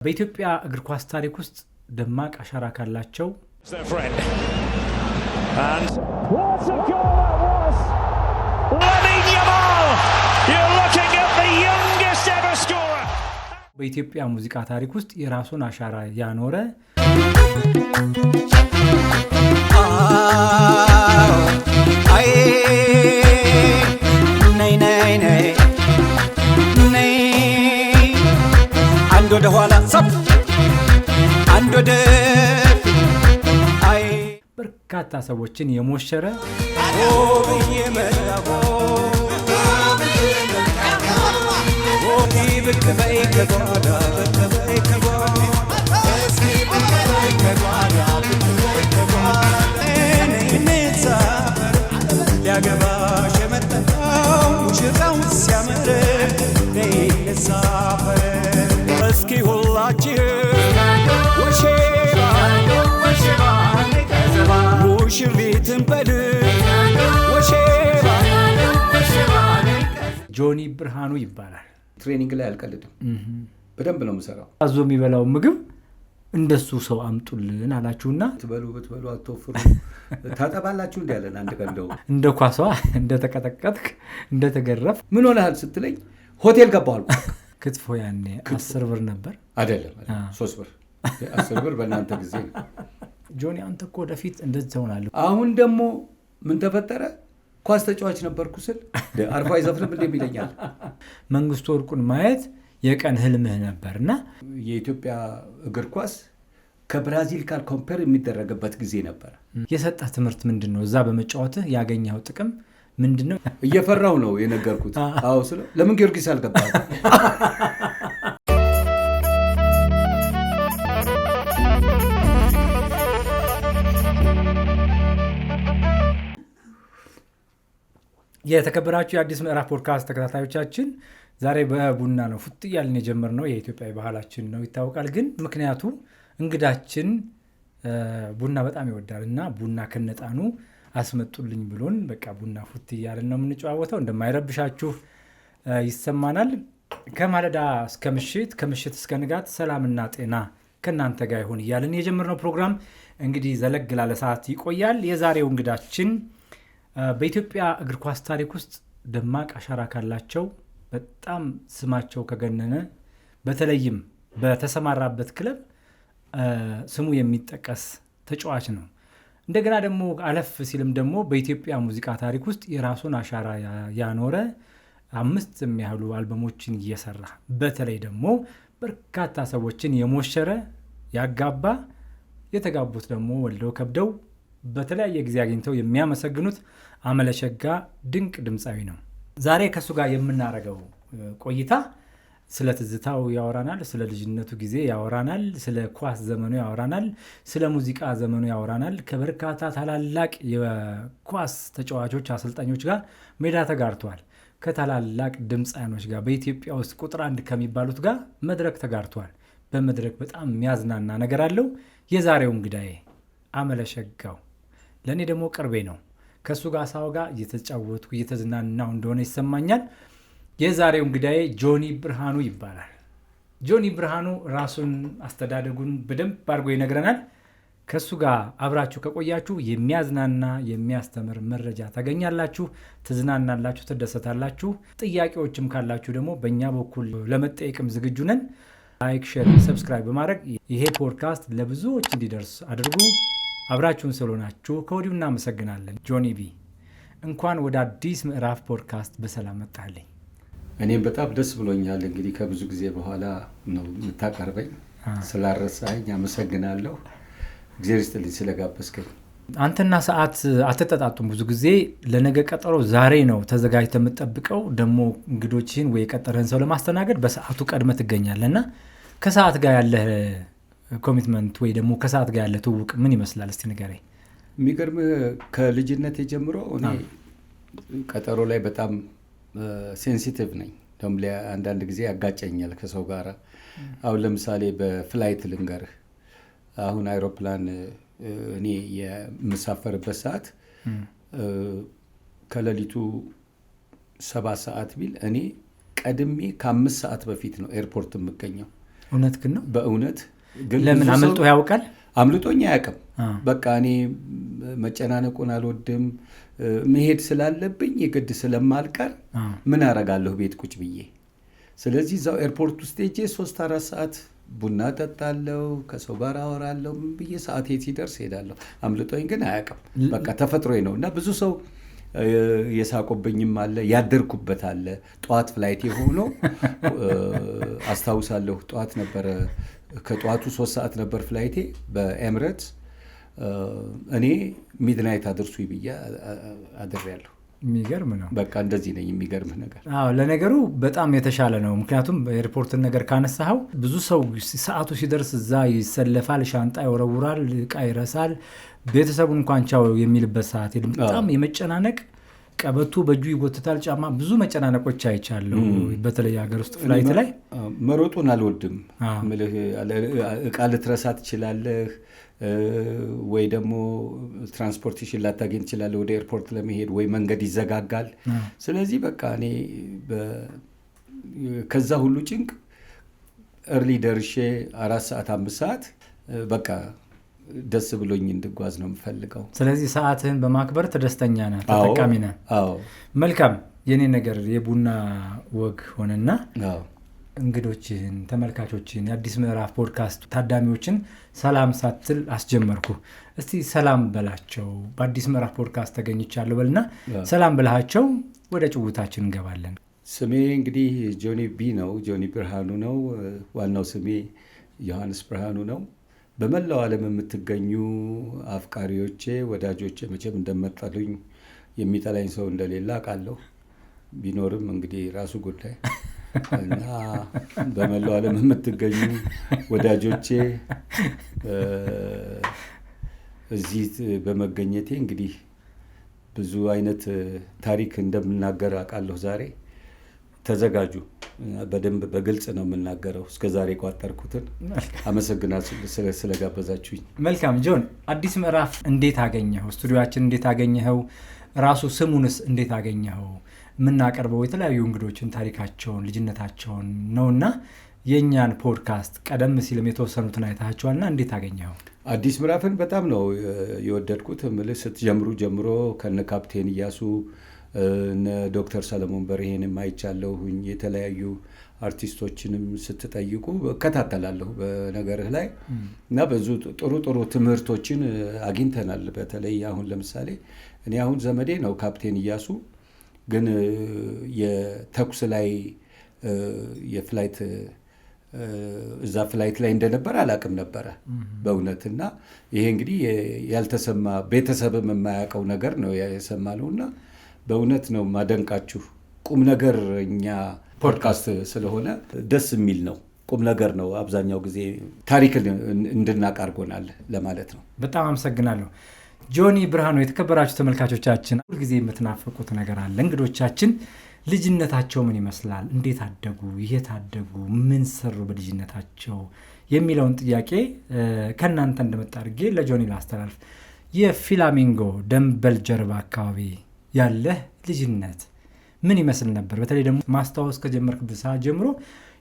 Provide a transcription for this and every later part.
በኢትዮጵያ እግር ኳስ ታሪክ ውስጥ ደማቅ አሻራ ካላቸው በኢትዮጵያ ሙዚቃ ታሪክ ውስጥ የራሱን አሻራ ያኖረ አንድ ወደ ኋላ ሰፍ አንድ ወደ አይ በርካታ ሰዎችን የሞሸረ ሊያገባሽ የመጣው ሙሽራው ሲያምር እስኪ ሁላችሁ ሙሽሪትን በል ጆኒ ብርሃኑ ይባላል። ትሬኒንግ ላይ አልቀልድም፣ በደንብ ነው የምሰራው። አዞ የሚበላው ምግብ እንደሱ ሰው አምጡልን አላችሁና ብትበሉ አትወፍሩ ታጠባላችሁ እንዲ ያለን አንድ ቀን እንደው እንደ ኳሷ እንደተቀጠቀጥክ እንደተገረፍ ምን ሆነሃል ስትለኝ ሆቴል ገባሁ። ክትፎ ያኔ 10 ብር ነበር አይደለም 3 ብር 10 ብር በእናንተ ጊዜ ነው። ጆኒ አንተ እኮ ወደፊት እንደዚህ ትሆናለህ። አሁን ደግሞ ምን ተፈጠረ? ኳስ ተጫዋች ነበርኩ ስል አርፋ ይዘፍንም እንደ ይለኛል። መንግስቱ ወርቁን ማየት የቀን ህልምህ ነበርና የኢትዮጵያ እግር ኳስ ከብራዚል ጋር ኮምፔር የሚደረግበት ጊዜ ነበር። የሰጠህ ትምህርት ምንድነው? እዛ በመጫወትህ ያገኘው ጥቅም ምንድነው? እየፈራው ነው የነገርኩት። አዎ ስለ ለምን ጊዮርጊስ አልገባም? የተከበራችሁ የአዲስ ምዕራፍ ፖድካስት ተከታታዮቻችን ዛሬ በቡና ነው ፉት እያልን የጀመርነው። የኢትዮጵያ ባህላችን ነው ይታወቃል። ግን ምክንያቱ እንግዳችን ቡና በጣም ይወዳል እና ቡና ከነጣኑ አስመጡልኝ ብሎን በቃ ቡና ፉት እያልን ነው የምንጨዋወተው። እንደማይረብሻችሁ ይሰማናል። ከማለዳ እስከ ምሽት፣ ከምሽት እስከ ንጋት ሰላምና ጤና ከእናንተ ጋር ይሁን እያልን የጀመርነው ፕሮግራም እንግዲህ ዘለግ ላለ ሰዓት ይቆያል። የዛሬው እንግዳችን በኢትዮጵያ እግር ኳስ ታሪክ ውስጥ ደማቅ አሻራ ካላቸው በጣም ስማቸው ከገነነ በተለይም በተሰማራበት ክለብ ስሙ የሚጠቀስ ተጫዋች ነው። እንደገና ደግሞ አለፍ ሲልም ደግሞ በኢትዮጵያ ሙዚቃ ታሪክ ውስጥ የራሱን አሻራ ያኖረ 5 የሚያህሉ አልበሞችን እየሰራ በተለይ ደግሞ በርካታ ሰዎችን የሞሸረ ያጋባ፣ የተጋቡት ደግሞ ወልደው ከብደው በተለያየ ጊዜ አግኝተው የሚያመሰግኑት አመለሸጋ ድንቅ ድምፃዊ ነው። ዛሬ ከሱ ጋር የምናደርገው ቆይታ ስለ ትዝታው ያወራናል፣ ስለ ልጅነቱ ጊዜ ያወራናል፣ ስለ ኳስ ዘመኑ ያወራናል፣ ስለ ሙዚቃ ዘመኑ ያወራናል። ከበርካታ ታላላቅ የኳስ ተጫዋቾች፣ አሰልጣኞች ጋር ሜዳ ተጋርቷል። ከታላላቅ ድምፃያኖች ጋር በኢትዮጵያ ውስጥ ቁጥር 1 ከሚባሉት ጋር መድረክ ተጋርቷል። በመድረክ በጣም የሚያዝናና ነገር አለው። የዛሬው እንግዳዬ አመለሸጋው ለእኔ ደግሞ ቅርቤ ነው። ከእሱ ጋር ሳወጋ እየተጫወትኩ እየተዝናናው እንደሆነ ይሰማኛል። የዛሬው እንግዳዬ ጆኒ ብርሃኑ ይባላል። ጆኒ ብርሃኑ ራሱን አስተዳደጉን በደንብ አድርጎ ይነግረናል። ከእሱ ጋር አብራችሁ ከቆያችሁ የሚያዝናና የሚያስተምር መረጃ ታገኛላችሁ፣ ትዝናናላችሁ፣ ትደሰታላችሁ። ጥያቄዎችም ካላችሁ ደግሞ በእኛ በኩል ለመጠየቅም ዝግጁ ነን። ላይክ፣ ሼር፣ ሰብስክራይብ በማድረግ ይሄ ፖድካስት ለብዙዎች እንዲደርስ አድርጉ። አብራችሁን ስለሆናችሁ ከወዲሁ እናመሰግናለን። ጆኒ ቢ እንኳን ወደ አዲስ ምዕራፍ ፖድካስት በሰላም መጣልኝ። እኔም በጣም ደስ ብሎኛል። እንግዲህ ከብዙ ጊዜ በኋላ ነው የምታቀርበኝ። ስላረሳኝ አመሰግናለሁ። እግዚአብሔር ይስጥልኝ ስለጋበዝከኝ። አንተና ሰዓት አትጠጣጡም። ብዙ ጊዜ ለነገ ቀጠሮ ዛሬ ነው ተዘጋጅተህ የምትጠብቀው። ደግሞ እንግዶችን ወይ የቀጠረህን ሰው ለማስተናገድ በሰዓቱ ቀድመህ ትገኛለህ እና ከሰዓት ጋር ያለህ ኮሚትመንት ወይ ደግሞ ከሰዓት ጋር ያለ ትውውቅ ምን ይመስላል? እስቲ ንገረኝ። የሚገርም ከልጅነት የጀምሮ እኔ ቀጠሮ ላይ በጣም ሴንሲቲቭ ነኝ። ደም አንዳንድ ጊዜ ያጋጨኛል ከሰው ጋር። አሁን ለምሳሌ በፍላይት ልንገርህ። አሁን አይሮፕላን እኔ የምሳፈርበት ሰዓት ከሌሊቱ 7 ሰዓት ቢል እኔ ቀድሜ ከ5 ሰዓት በፊት ነው ኤርፖርት የምገኘው። እውነት ግን ነው በእውነት ግን ለምን አምልጦ ያውቃል? አምልጦኝ አያውቅም። በቃ እኔ መጨናነቁን አልወድም። መሄድ ስላለብኝ የግድ ስለማልቀር ምን አረጋለሁ ቤት ቁጭ ብዬ። ስለዚህ እዛው ኤርፖርት ውስጥ ሄጄ 3-4 ሰዓት ቡና ጠጣለሁ፣ ከሰው ጋር አወራለሁ ብዬ ሰዓቴ ሲደርስ ሄዳለሁ። አምልጦኝ ግን አያውቅም። በቃ ተፈጥሮዬ ነው እና ብዙ ሰው የሳቆብኝም አለ፣ ያደርኩበት አለ። ጠዋት ፍላይት ሆኖ አስታውሳለሁ። ጠዋት ነበረ፣ ከጠዋቱ 3 ሰዓት ነበር ፍላይቴ በኤምሬትስ። እኔ ሚድናይት አድርሱ ብዬ አድሬያለሁ። የሚገርም ነው። በቃ እንደዚህ ነኝ። የሚገርምህ ነገር ለነገሩ በጣም የተሻለ ነው። ምክንያቱም ኤርፖርትን ነገር ካነሳኸው ብዙ ሰው ሰዓቱ ሲደርስ እዛ ይሰለፋል፣ ሻንጣ ይወረውራል፣ እቃ ይረሳል፣ ቤተሰቡን እንኳን ቻው የሚልበት ሰዓት የለም። በጣም የመጨናነቅ ቀበቶ በእጁ ይጎትታል፣ ጫማ፣ ብዙ መጨናነቆች አይቻለሁ። በተለይ ሀገር ውስጥ ፍላይት ላይ መሮጡን አልወድም። እቃ ልትረሳ ትችላለህ፣ ወይ ደግሞ ትራንስፖርቴሽን ላታገኝ ትችላለህ ወደ ኤርፖርት ለመሄድ፣ ወይ መንገድ ይዘጋጋል። ስለዚህ በቃ እኔ ከዛ ሁሉ ጭንቅ እርሊ ደርሼ 4 ሰዓት 5 ሰዓት በቃ ደስ ብሎኝ እንድጓዝ ነው የምፈልገው። ስለዚህ ሰዓትህን በማክበር ደስተኛ ነህ፣ ተጠቃሚ ነህ። መልካም። የኔ ነገር የቡና ወግ ሆነና እንግዶችህን፣ ተመልካቾችን፣ የአዲስ ምዕራፍ ፖድካስት ታዳሚዎችን ሰላም ሳትል አስጀመርኩ። እስቲ ሰላም በላቸው። በአዲስ ምዕራፍ ፖድካስት ተገኝቻለሁ በልና ሰላም ብልሃቸው ወደ ጭውታችን እንገባለን። ስሜ እንግዲህ ጆኒ ቢ ነው፣ ጆኒ ብርሃኑ ነው። ዋናው ስሜ ዮሐንስ ብርሃኑ ነው። በመላው ዓለም የምትገኙ አፍቃሪዎቼ፣ ወዳጆቼ መቼም እንደመጠሉኝ የሚጠላኝ ሰው እንደሌለ አውቃለሁ። ቢኖርም እንግዲህ ራሱ ጉዳይ እና በመላው ዓለም የምትገኙ ወዳጆቼ እዚህ በመገኘቴ እንግዲህ ብዙ አይነት ታሪክ እንደምናገር አውቃለሁ። ዛሬ ተዘጋጁ። በደንብ በግልጽ ነው የምናገረው እስከዛሬ የቋጠርኩትን። አመሰግናለሁ ስለጋበዛችሁኝ። መልካም ጆን፣ አዲስ ምዕራፍ እንዴት አገኘኸው? ስቱዲዮአችን እንዴት አገኘኸው? ራሱ ስሙንስ እንዴት አገኘኸው? የምናቀርበው የተለያዩ እንግዶችን ታሪካቸውን፣ ልጅነታቸውን ነውና የእኛን ፖድካስት ቀደም ሲልም የተወሰኑትን አይታቸዋልና እንዴት አገኘኸው? አዲስ ምዕራፍን በጣም ነው የወደድኩት። ስትጀምሩ ጀምሮ ከነ ካፕቴን እያሱ እነ ዶክተር ሰለሞን በርሄንም አይቻለሁኝ። የተለያዩ አርቲስቶችንም ስትጠይቁ እከታተላለሁ በነገርህ ላይ እና ብዙ ጥሩ ጥሩ ትምህርቶችን አግኝተናል። በተለይ አሁን ለምሳሌ እኔ አሁን ዘመዴ ነው ካፕቴን እያሱ፣ ግን የተኩስ ላይ የፍላይት እዛ ፍላይት ላይ እንደነበር አላቅም ነበረ በእውነት። እና ይሄ እንግዲህ ያልተሰማ ቤተሰብም የማያውቀው ነገር ነው የሰማነው እና በእውነት ነው ማደንቃችሁ። ቁም ነገር እኛ ፖድካስት ስለሆነ ደስ የሚል ነው። ቁም ነገር ነው። አብዛኛው ጊዜ ታሪክን እንድናቃርጎናል ለማለት ነው። በጣም አመሰግናለሁ ጆኒ ብርሃኑ። የተከበራችሁ ተመልካቾቻችን ሁልጊዜ የምትናፍቁት ነገር አለ። እንግዶቻችን ልጅነታቸው ምን ይመስላል፣ እንዴት አደጉ፣ የት አደጉ፣ ምን ሰሩ በልጅነታቸው የሚለውን ጥያቄ ከእናንተ እንደመጣ አድርጌ ለጆኒ ላስተላልፍ። የፍላሚንጎ ደንበል ጀርባ አካባቢ ያለህ ልጅነት ምን ይመስል ነበር? በተለይ ደግሞ ማስታወስ ከጀመርክበት ሰዓት ጀምሮ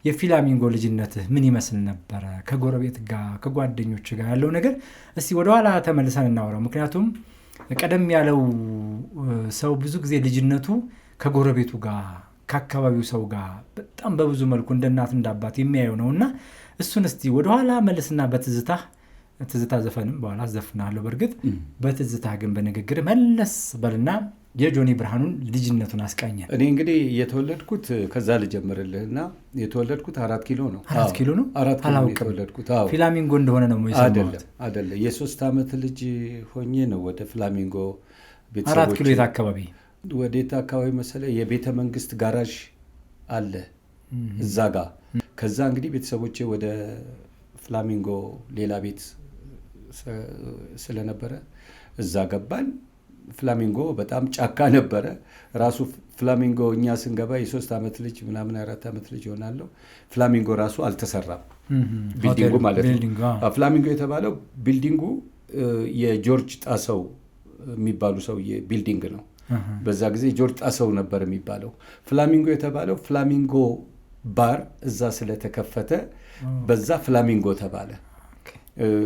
የፍላሚንጎ ልጅነትህ ምን ይመስል ነበረ? ከጎረቤት ጋር ከጓደኞች ጋር ያለው ነገር እስቲ ወደኋላ ተመልሰን እናወራው። ምክንያቱም ቀደም ያለው ሰው ብዙ ጊዜ ልጅነቱ ከጎረቤቱ ጋር ከአካባቢው ሰው ጋር በጣም በብዙ መልኩ እንደ እናት እንዳባት የሚያየው ነው እና እሱን እስቲ ወደኋላ መልስና ትዝታ ዘፈንም በኋላ አዘፍናለሁ። በእርግጥ በትዝታ ግን በንግግር መለስ በልና የጆኒ ብርሃኑን ልጅነቱን አስቃኘን። እኔ እንግዲህ የተወለድኩት ከዛ ልጀምርልህና የተወለድኩት 4 ኪሎ ነው። 4 ኪሎ ነው? የተወለድኩት ፍላሚንጎ እንደሆነ ነው የሰማሁት። አይደለም የ3 ዓመት ልጅ ሆኜ ነው ወደ ፍላሚንጎ ቤተሰቦች። 4 ኪሎ የት አካባቢ? ወዴት አካባቢ መሰለ? የቤተ መንግስት ጋራዥ አለ እዛ ጋር። ከዛ እንግዲህ ቤተሰቦቼ ወደ ፍላሚንጎ ሌላ ቤት ስለነበረ እዛ ገባን። ፍላሚንጎ በጣም ጫካ ነበረ። ራሱ ፍላሚንጎ እኛ ስንገባ የ3 ዓመት ልጅ ምናምን 4 ዓመት ልጅ ሆናለሁ። ፍላሚንጎ ራሱ አልተሰራም፣ ቢልዲንጉ ማለት ነው። ፍላሚንጎ የተባለው ቢልዲንጉ የጆርጅ ጣሰው የሚባሉ ሰውዬ ቢልዲንግ ነው። በዛ ጊዜ ጆርጅ ጣሰው ነበር የሚባለው። ፍላሚንጎ የተባለው ፍላሚንጎ ባር እዛ ስለተከፈተ በዛ ፍላሚንጎ ተባለ።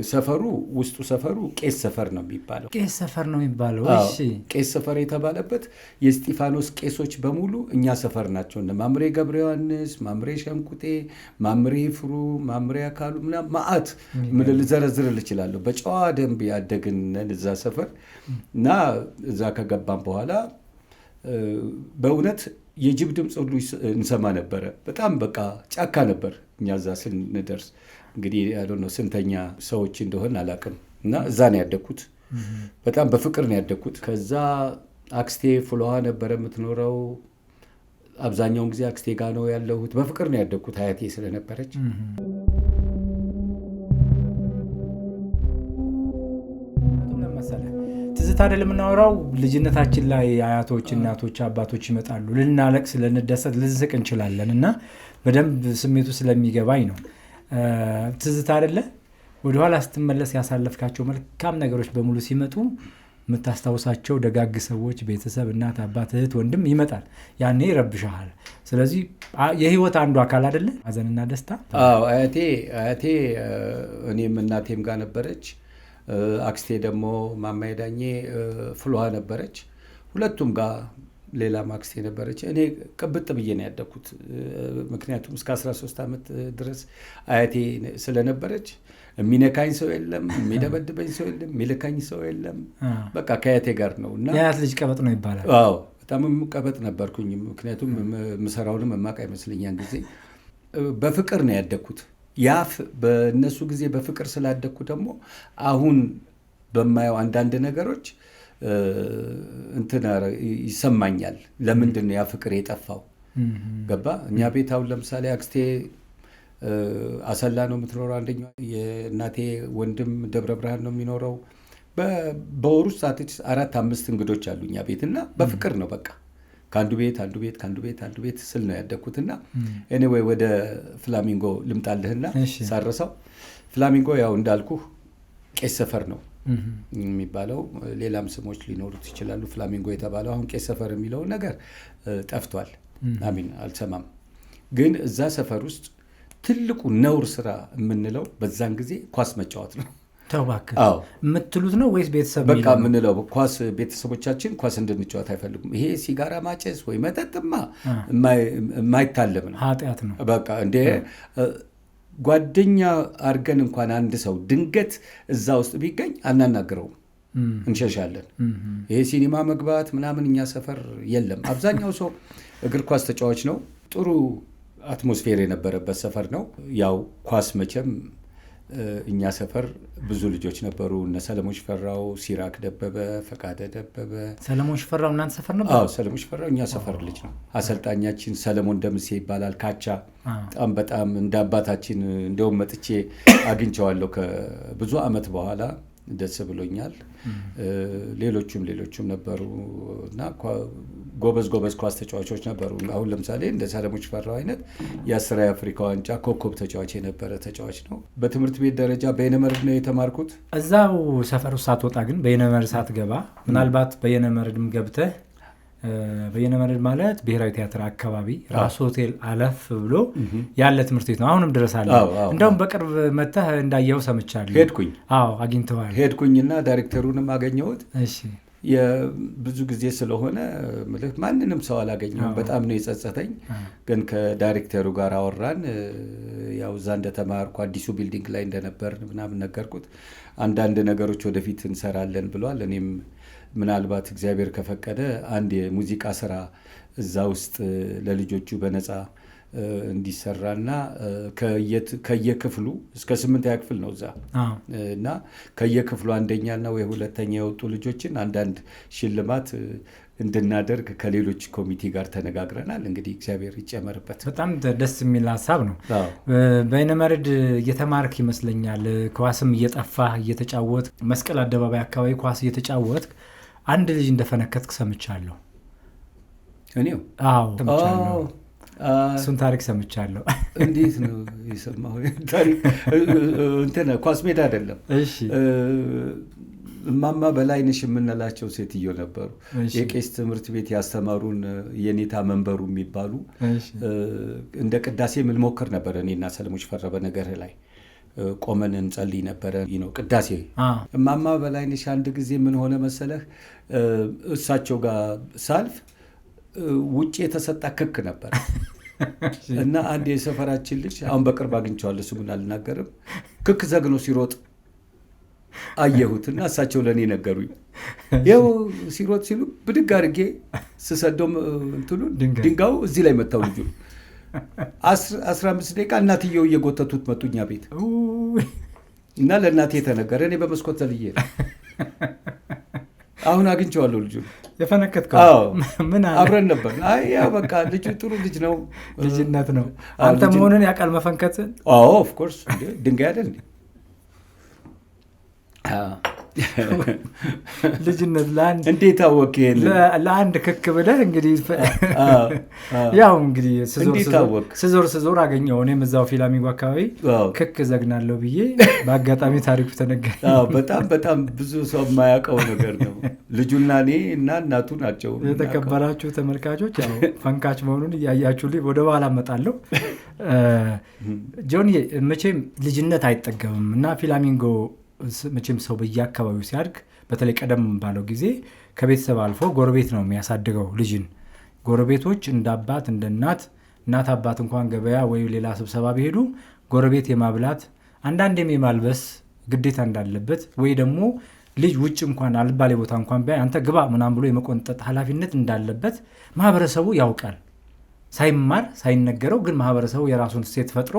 ሰፈሩ ውስጡ ሰፈሩ ቄስ ሰፈር ነው የሚባለው። ቄስ ሰፈር ነው የሚባለው። እሺ ቄስ ሰፈር የተባለበት የእስጢፋኖስ ቄሶች በሙሉ እኛ ሰፈር ናቸው። እነ ማምሬ ገብረ ዮሐንስ፣ ማምሬ ሸንቁጤ፣ ማምሬ ፍሩ፣ ማምሬ አካሉ ምናምን ማአት ልዘረዝርል እችላለሁ። በጨዋ ደንብ ያደግን እዛ ሰፈር እና እዛ ከገባን በኋላ በእውነት የጅብ ድምፅ ሁሉ እንሰማ ነበረ። በጣም በቃ ጫካ ነበር እኛ እዛ ስንደርስ። እንግዲህ ያልሆነው ስንተኛ ሰዎች እንደሆን አላውቅም። እና እዛ ነው ያደግኩት። በጣም በፍቅር ነው ያደግኩት። ከዛ አክስቴ ፍሎሃ ነበረ የምትኖረው። አብዛኛውን ጊዜ አክስቴ ጋር ነው ያለሁት። በፍቅር ነው ያደግኩት አያቴ ስለነበረች። ትዝታ አይደል የምናወራው። ልጅነታችን ላይ አያቶች፣ እናቶች፣ አባቶች ይመጣሉ። ልናለቅስ፣ ልንደሰት፣ ልንስቅ እንችላለን እና በደንብ ስሜቱ ስለሚገባኝ ነው። ትዝታ አይደለ ወደኋላ ስትመለስ ያሳለፍካቸው መልካም ነገሮች በሙሉ ሲመጡ የምታስታውሳቸው ደጋግ ሰዎች፣ ቤተሰብ፣ እናት፣ አባት፣ እህት፣ ወንድም ይመጣል። ያኔ ይረብሻል። ስለዚህ የህይወት አንዱ አካል አይደለ ሀዘንና ደስታ። አያቴ እኔም እናቴም ጋር ነበረች። አክስቴ ደግሞ ማማዬ ዳኜ ፍሎሃ ነበረች። ሁለቱም ጋር ሌላም አክስቴ ነበረች። እኔ ቅብጥ ብዬ ነው ያደግኩት። ምክንያቱም እስከ 13 ዓመት ድረስ አያቴ ስለነበረች የሚነካኝ ሰው የለም፣ የሚደበድበኝ ሰው የለም፣ የሚልካኝ ሰው የለም። በቃ ከአያቴ ጋር ነው እና የአያት ልጅ ቀበጥ ነው ይባላል። አዎ በጣም ቀበጥ ነበርኩኝ። ምክንያቱም የምሰራውንም የማውቅ አይመስለኛል ጊዜ በፍቅር ነው ያደግኩት። በእነሱ ጊዜ በፍቅር ስላደግኩ ደግሞ አሁን በማየው አንዳንድ ነገሮች እንትን ይሰማኛል። ለምንድን ነው ያ ፍቅር የጠፋው? ገባ? እኛ ቤት አሁን ለምሳሌ አክስቴ አሰላ ነው የምትኖረው። አንደኛው የእናቴ ወንድም ደብረ ብርሃን ነው የሚኖረው። በወር ውስጥ 4-5 እንግዶች አሉ እኛ ቤት እና በፍቅር ነው በቃ ከአንዱ ቤት ስል ነው ያደግኩትና ኤኒዌይ ወደ ፍላሚንጎ ልምጣልህና ሳረሰው ፍላሚንጎ ያው እንዳልኩ ቄስ ሰፈር ነው የሚባለው። ሌላም ስሞች ሊኖሩት ይችላሉ። ፍላሚንጎ የተባለው አሁን ቄስ ሰፈር የሚለው ነገር ጠፍቷል። አሚን አልሰማም። ግን እዛ ሰፈር ውስጥ ትልቁ ነውር ስራ የምንለው በዛን ጊዜ ኳስ መጫወት ነው። ተባክህ የምትሉት ነው ወይስ ቤተሰብ በቃ የምንለው ኳስ? ቤተሰቦቻችን ኳስ እንድንጫወት አይፈልጉም። ይሄ ሲጋራ ማጨስ ወይ መጠጥማ የማይታለም ነው፣ ኃጢአት ነው። በቃ እንደ ጓደኛ አድርገን እንኳን አንድ ሰው ድንገት እዛ ውስጥ ቢገኝ አናናግረውም፣ እንሸሻለን። ይሄ ሲኒማ መግባት ምናምን እኛ ሰፈር የለም። አብዛኛው ሰው እግር ኳስ ተጫዋች ነው። ጥሩ አትሞስፌር የነበረበት ሰፈር ነው። ያው ኳስ መቼም እኛ ሰፈር ብዙ ልጆች ነበሩ። እነ ሰለሞን ሽፈራው፣ ሲራክ ደበበ፣ ፈቃደ ደበበ። ሰለሞን ሽፈራው እናንተ ሰፈር ነበር? አዎ ሰለሞን ሽፈራው እኛ ሰፈር ልጅ ነው። አሰልጣኛችን ሰለሞን ደምሴ ይባላል። ካቻ በጣም እንደ አባታችን እንደውም መጥቼ አግኝቼዋለሁ ከብዙ ዓመት በኋላ። ደስ ብሎኛል። ሌሎቹም ነበሩ እና ጎበዝ ኳስ ተጫዋቾች ነበሩ። አሁን ለምሳሌ እንደ ሰለሞን ሽፈራው አይነት የ10 የአፍሪካ ዋንጫ ኮከብ ተጫዋች የነበረ ተጫዋች ነው። በትምህርት ቤት ደረጃ በየነመርድ ነው የተማርኩት። እዛው ሰፈር ውስጥ ሳትወጣ ግን በየነመርድ ሳትገባ ምናልባት በየነመርድም ገብተህ በየነመርድ ማለት ብሔራዊ ቲያትር አካባቢ ራስ ሆቴል አለፍ ብሎ ያለ ትምህርት ቤት ነው። አሁንም ድረስ አለ። እንደውም በቅርብ መጥተህ እንዳየው ሰምቻለሁ። ሄድኩኝ። አግኝተዋል? ሄድኩኝና ዳይሬክተሩንም አገኘሁት። እሺ ብዙ ጊዜ ስለሆነ ማንንም ሰው አላገኘሁም። በጣም ነው የጸጸተኝ። ግን ከዳይሬክተሩ ጋር አወራን። ያው እዛ እንደተማርኩ አዲሱ ቢልዲንግ ላይ እንደነበር ምናምን ነገርኩት። አንዳንድ ነገሮች ወደፊት እንሰራለን ብሏል። እኔም ምናልባት እግዚአብሔር ከፈቀደ አንድ የሙዚቃ ስራ እዛ ውስጥ ለልጆቹ በነፃ እንዲሰራና ከየክፍሉ እስከ 8ኛ ክፍል ነው እዛ እና ከየክፍሉ አንደኛና ወይ ሁለተኛ የወጡ ልጆችን አንዳንድ ሽልማት እንድናደርግ ከሌሎች ኮሚቴ ጋር ተነጋግረናል። እንግዲህ እግዚአብሔር ይጨመርበት። በጣም ደስ የሚል ሀሳብ ነው። በየነመርድ እየተማርክ ይመስለኛል። ኳስም እየጠፋ እየተጫወት መስቀል አደባባይ አካባቢ ኳስ እየተጫወት አንድ ልጅ እንደፈነከትክ ሰምቻለሁ። እኔው ሰምቻለሁ። እሱን ታሪክ ሰምቻለሁ። እንዴት ነው የሰማሁ? ታሪክ ኳስ ሜዳ አይደለም። እሺ እማማ በላይነሽ የምንላቸው ሴትዮ ነበሩ። የቄስ ትምህርት ቤት ያስተማሩን የኔታ መንበሩ የሚባሉ እንደ ቅዳሴ የምንሞክር ነበረ። እኔና ሰለሞን ሽፈራ በነገር ላይ ቆመን እንጸልይ ነበረ ቅዳሴ። እማማ በላይነሽ አንድ ጊዜ ምን ሆነ መሰለህ፣ እሳቸው ጋር ሳልፍ ውጭ የተሰጣ ክክ ነበር እና አንድ የሰፈራችን ልጅ አሁን በቅርብ አግኝቼዋለሁ፣ ስሙን አልናገርም፣ ክክ ዘግኖ ሲሮጥ አየሁትና እሳቸው ለእኔ ነገሩኝ። ይኸው ሲሮጥ ሲሉ ብድግ አድርጌ ስሰዶም እንትኑን ድንጋዩ እዚህ ላይ መታው። ልጁ 15 ደቂቃ እናትየው እየጎተቱት መጡኛ ቤት እና ለእናቴ የተነገረ። እኔ በመስኮት ዘልዬ አሁን አግኝቼዋለሁ። ልጁ የፈነከትከው ምን አለ? አብረን ነበር። አይ ያው በቃ ልጁ ጥሩ ልጅ ነው፣ ልጅነት ነው። አንተ መሆኑን ያውቃል መፈንከትን? አዎ ኦፍ ኮርስ። ድንጋይ አይደል ልጅነት ለአንድ እንዴት አወቅ? ለአንድ ክክ ብለህ እንግዲህ ያው እንግዲህ ስዞር አገኘው። እኔም እዛው ፊላሚንጎ አካባቢ ክክ ዘግናለሁ ብዬ በአጋጣሚ ታሪኩ ተነገረ። በጣም በጣም ብዙ ሰው የማያውቀው ነገር ነው። ልጁና እኔ እና እናቱ ናቸው። የተከበራችሁ ተመልካቾች ያው ፈንካች መሆኑን እያያችሁልኝ ወደ በኋላ እመጣለሁ። ጆኒ መቼም ልጅነት አይጠገብም እና ፊላሚንጎ መቼም ሰው በየአካባቢው ሲያድግ በተለይ ቀደም ባለው ጊዜ ከቤተሰብ አልፎ ጎረቤት ነው የሚያሳድገው ልጅን። ጎረቤቶች እንደ አባት እንደ እናት አባት እንኳን ገበያ ወይ ሌላ ስብሰባ ቢሄዱ ጎረቤት የማብላት አንዳንዴም የማልበስ ግዴታ እንዳለበት ወይ ደግሞ ልጅ ውጭ እንኳን አልባሌ ቦታ እንኳን ቢያይ አንተ ግባ ምናምን ብሎ የመቆንጠጥ ኃላፊነት እንዳለበት ማህበረሰቡ ያውቃል። ሳይማር ሳይነገረው ግን ማህበረሰቡ የራሱን ሴት ፈጥሮ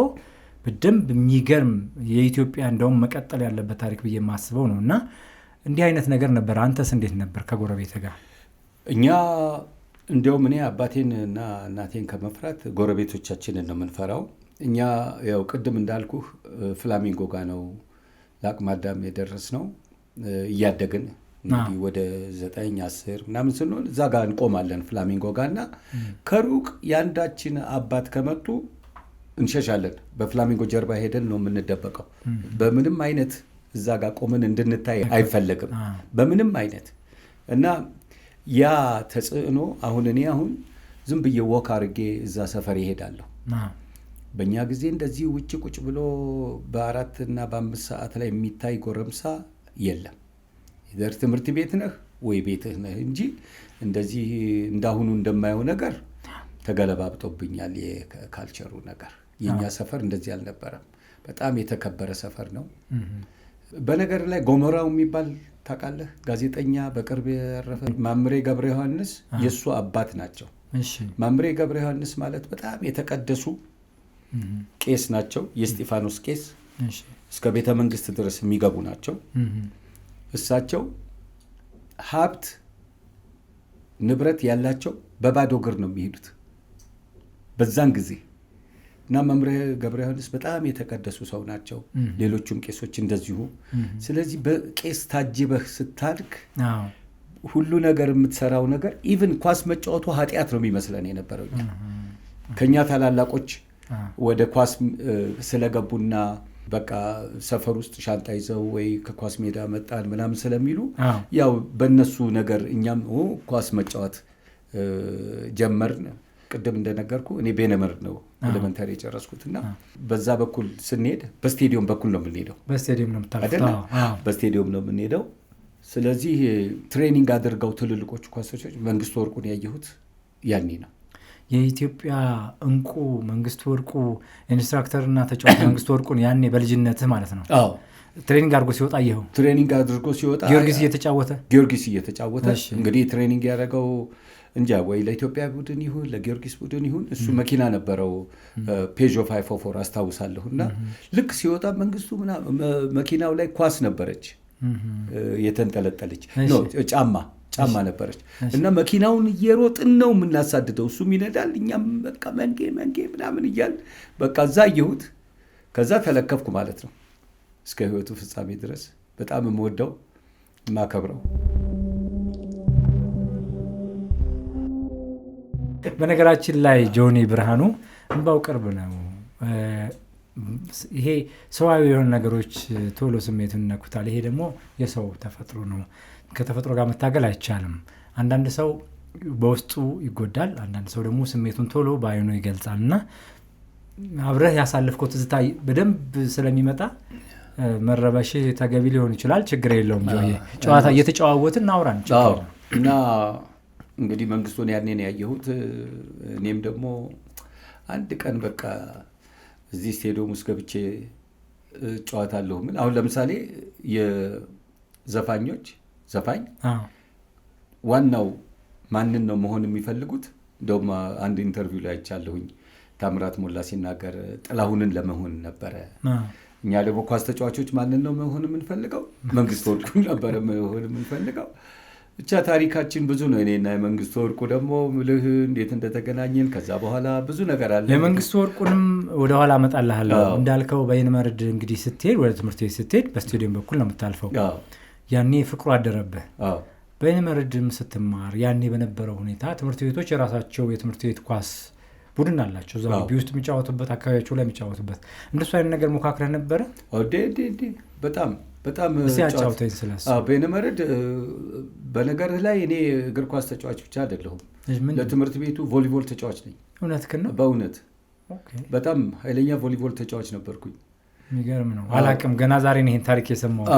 በደንብ የሚገርም የኢትዮጵያ እንደውም መቀጠል ያለበት ታሪክ ብዬ የማስበው ነው። እና እንዲህ አይነት ነገር ነበር። አንተስ እንዴት ነበር ከጎረቤት ጋር? እኛ እንዲያውም እኔ አባቴን እና እናቴን ከመፍራት ጎረቤቶቻችንን ነው የምንፈራው። እኛ ያው ቅድም እንዳልኩህ ፍላሚንጎ ጋር ነው ለአቅመ አዳም የደረስ ነው። እያደግን እንግዲህ ወደ 9 10 ምናምን ስንሆን እዛ ጋር እንቆማለን ፍላሚንጎ ጋር እና ከሩቅ የአንዳችን አባት ከመጡ እንሸሻለን። በፍላሚንጎ ጀርባ ሄደን ነው የምንደበቀው። በምንም አይነት እዛ ጋር ቆመን እንድንታይ አይፈለግም በምንም አይነት። እና ያ ተጽዕኖ እኔ አሁን ዝም ብዬ ወክ አድርጌ እዛ ሰፈር ይሄዳለሁ። በእኛ ጊዜ እንደዚህ ውጭ ቁጭ ብሎ በ4 እና በ5 ሰዓት ላይ የሚታይ ጎረምሳ የለም። ይዘር ትምህርት ቤት ነህ ወይ ቤትህ ነህ እንጂ እንደዚህ እንዳሁኑ እንደማየው ነገር ተገለባብጦብኛል። የካልቸሩ ነገር የኛ ሰፈር እንደዚህ አልነበረም። በጣም የተከበረ ሰፈር ነው። በነገር ላይ ጎሞራው የሚባል ታውቃለህ? ጋዜጠኛ በቅርብ ያረፈ ማምሬ ገብረ ዮሐንስ የሱ አባት ናቸው። ማምሬ ገብረ ዮሐንስ ማለት በጣም የተቀደሱ ቄስ ናቸው። የእስጢፋኖስ ቄስ እስከ ቤተ መንግስት ድረስ የሚገቡ ናቸው። እሳቸው ሀብት ንብረት ያላቸው በባዶ እግር ነው የሚሄዱት በዛን ጊዜ። እና መምህር ገብረ ዮሐንስ በጣም የተቀደሱ ሰው ናቸው። ሌሎቹም ቄሶች እንደዚሁ። ስለዚህ በቄስ ታጅበህ ስታድግ ሁሉ ነገር የምትሰራው ነገር ኢቭን ኳስ መጫወቱ ኃጢአት ነው የሚመስለን የነበረው። ከኛ ታላላቆች ወደ ኳስ ስለገቡና በቃ ሰፈር ውስጥ ሻንጣ ይዘው ወይ ከኳስ ሜዳ መጣን ምናምን ስለሚሉ ያው በእነሱ ነገር እኛም ኳስ መጫወት ጀመርን። ቅድም እንደነገርኩ እኔ ቤነመር ነው ኤሌመንታሪ የጨረስኩትና በዛ በኩል ስንሄድ በስቴዲየም በኩል ነው የምንሄደው። በስቴዲየም ነው የምንሄደው። ስለዚህ ትሬኒንግ አድርገው ትልልቆቹ ኳሶች መንግስቱ ወርቁን ያየሁት ያኔ ነው። የኢትዮጵያ እንቁ መንግስቱ ወርቁ ኢንስትራክተርና ተጫዋች መንግስቱ ወርቁን ያኔ በልጅነትህ ማለት ነው ትሬኒንግ አድርጎ ሲወጣ አየኸው? ትሬኒንግ አድርጎ ሲወጣ ጊዮርጊስ እየተጫወተ እንግዲህ ትሬኒንግ ያደረገው እንጃ ወይ ለኢትዮጵያ ቡድን ይሁን ለጊዮርጊስ ቡድን ይሁን እሱ መኪና ነበረው ፔዦ 504 አስታውሳለሁና ልክ ሲወጣ መንግስቱ መኪናው ላይ ኳስ ነበረች የተንጠለጠለች ጫማ ነበረች እና መኪናውን እየሮጥን ነው የምናሳድደው። እሱም ይነዳል እኛም በቃ መንጌ ምናምን እያል በቃ እዛ አየሁት። ከዛ ተለከፍኩ ማለት ነው እስከ ህይወቱ ፍጻሜ ድረስ በጣም የምወደው የማከብረው። በነገራችን ላይ ጆኒ ብርሃኑ እንባው ቅርብ ነው። ይሄ ሰዋዊ የሆኑ ነገሮች ቶሎ ስሜቱን ይነኩታል። ይሄ ደግሞ የሰው ተፈጥሮ ነው። ከተፈጥሮ ጋር መታገል አይቻልም። አንዳንድ ሰው በውስጡ ይጎዳል፣ አንዳንድ ሰው ደግሞ ስሜቱን ቶሎ በአይኑ ይገልጻል። እና አብረህ ያሳለፍከው ትዝታ በደንብ ስለሚመጣ መረበሽ ተገቢ ሊሆን ይችላል። ችግር የለውም። ጨዋታ እየተጨዋወትን እናውራን። እና እንግዲህ መንግስቱን ያኔን ያየሁት እኔም ደግሞ አንድ ቀን በቃ እዚህ ስቴዲየም ውስጥ ገብቼ ጨዋታለሁ። ምን አሁን ለምሳሌ ዘፋኝ ዋናው ማንን ነው መሆን የሚፈልጉት? እንደውም አንድ ኢንተርቪው ላይ አይቻለሁኝ ታምራት ሞላ ሲናገር ጥላሁንን ለመሆን ነበረ። እኛ ደግሞ ኳስ ተጫዋቾች ማንን ነው መሆን የምንፈልገው? መንግስቱ ወርቁን ነበረ መሆን የምንፈልገው። ብቻ ታሪካችን ብዙ ነው። እኔና የመንግስቱ ወርቁ ደግሞ ምልህ እንዴት እንደተገናኘን ከዛ በኋላ ብዙ ነገር አለ። የመንግስቱ ወርቁንም ወደኋላ አመጣልሃለሁ። እንዳልከው በይንመርድ እንግዲህ ስትሄድ ወደ ትምህርት ቤት ስትሄድ በስቴዲየም በኩል ነው የምታልፈው። ያኔ ፍቅሩ አደረብህ። በይንመርድም ስትማር ያኔ በነበረው ሁኔታ ትምህርት ቤቶች የራሳቸው የትምህርት ቤት ኳስ ቡድን አላቸው። እዛ ግቢ ውስጥ የሚጫወቱበት፣ አካባቢያቸው ላይ የሚጫወቱበት። እንደሱ አይነት ነገር ሞካክረህ ነበረ? በጣም ሲያጫውተኝ ስለሱ። በይንመርድ በነገርህ ላይ እኔ እግር ኳስ ተጫዋች ብቻ አይደለሁም። ለትምህርት ቤቱ ቮሊቦል ተጫዋች ነኝ። እውነትህን ነው? በእውነት በጣም ኃይለኛ ቮሊቦል ተጫዋች ነበርኩኝ። የሚገርም ነው። አላቅም፣ ገና ዛሬ ነው ይሄን ታሪክ የሰማሁት።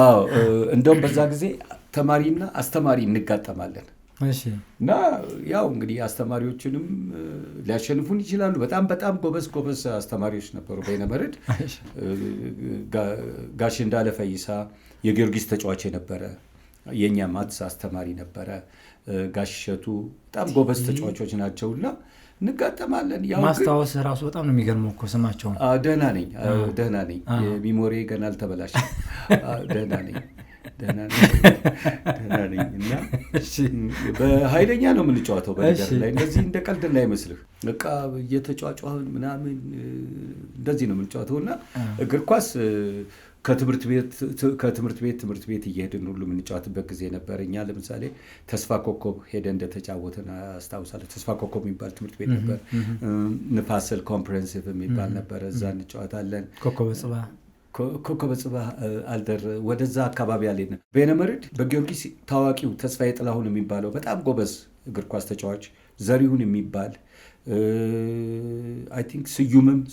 እንደውም በዛ ጊዜ ተማሪና አስተማሪ እንጋጠማለን። እና ያው እንግዲህ አስተማሪዎችንም ሊያሸንፉን ይችላሉ። በጣም ጎበዝ አስተማሪዎች ነበሩ በይነመርድ። ጋሽ እንዳለ ፈይሳ የጊዮርጊስ ተጫዋች የነበረ የኛ ማትስ አስተማሪ ነበረ። ጋሽ እሸቱ በጣም ጎበዝ ተጫዋቾች ናቸውና እንጋጠማለን። ማስታወስ ራሱ በጣም ነው የሚገርመው እኮ ስማቸው። ደህና ነኝ። የሚሞሪ ገና አልተበላሽም። ደህና ነኝ እና በኃይለኛ ነው የምንጫወተው። በነገር ላይ እንደዚህ እንደ ቀልድ እንዳይመስልህ በቃ እየተጫጫህን ምናምን እንደዚህ ነው የምንጫወተው። እና እግር ኳስ ከትምህርት ቤት እየሄድን ሁሉ የምንጫወትበት ጊዜ ነበር። እኛ ለምሳሌ ተስፋ ኮከብ ሄደን እንደተጫወትን አስታውሳለሁ። ተስፋ ኮከብ የሚባል ትምህርት ቤት ነበር። ንፋስል ኮምፕሬሄንሲቭ የሚባል ነበር። እዛ እንጫወታለን። ኮከበ ጽባህ አልደር ወደዛ አካባቢ አለና በይነመርድ በጊዮርጊስ ታዋቂው ተስፋዬ ጥላሁን የሚባለው በጣም ጎበዝ እግር ኳስ ተጫዋች፣ ዘሪሁን የሚባል አይ ቲንክ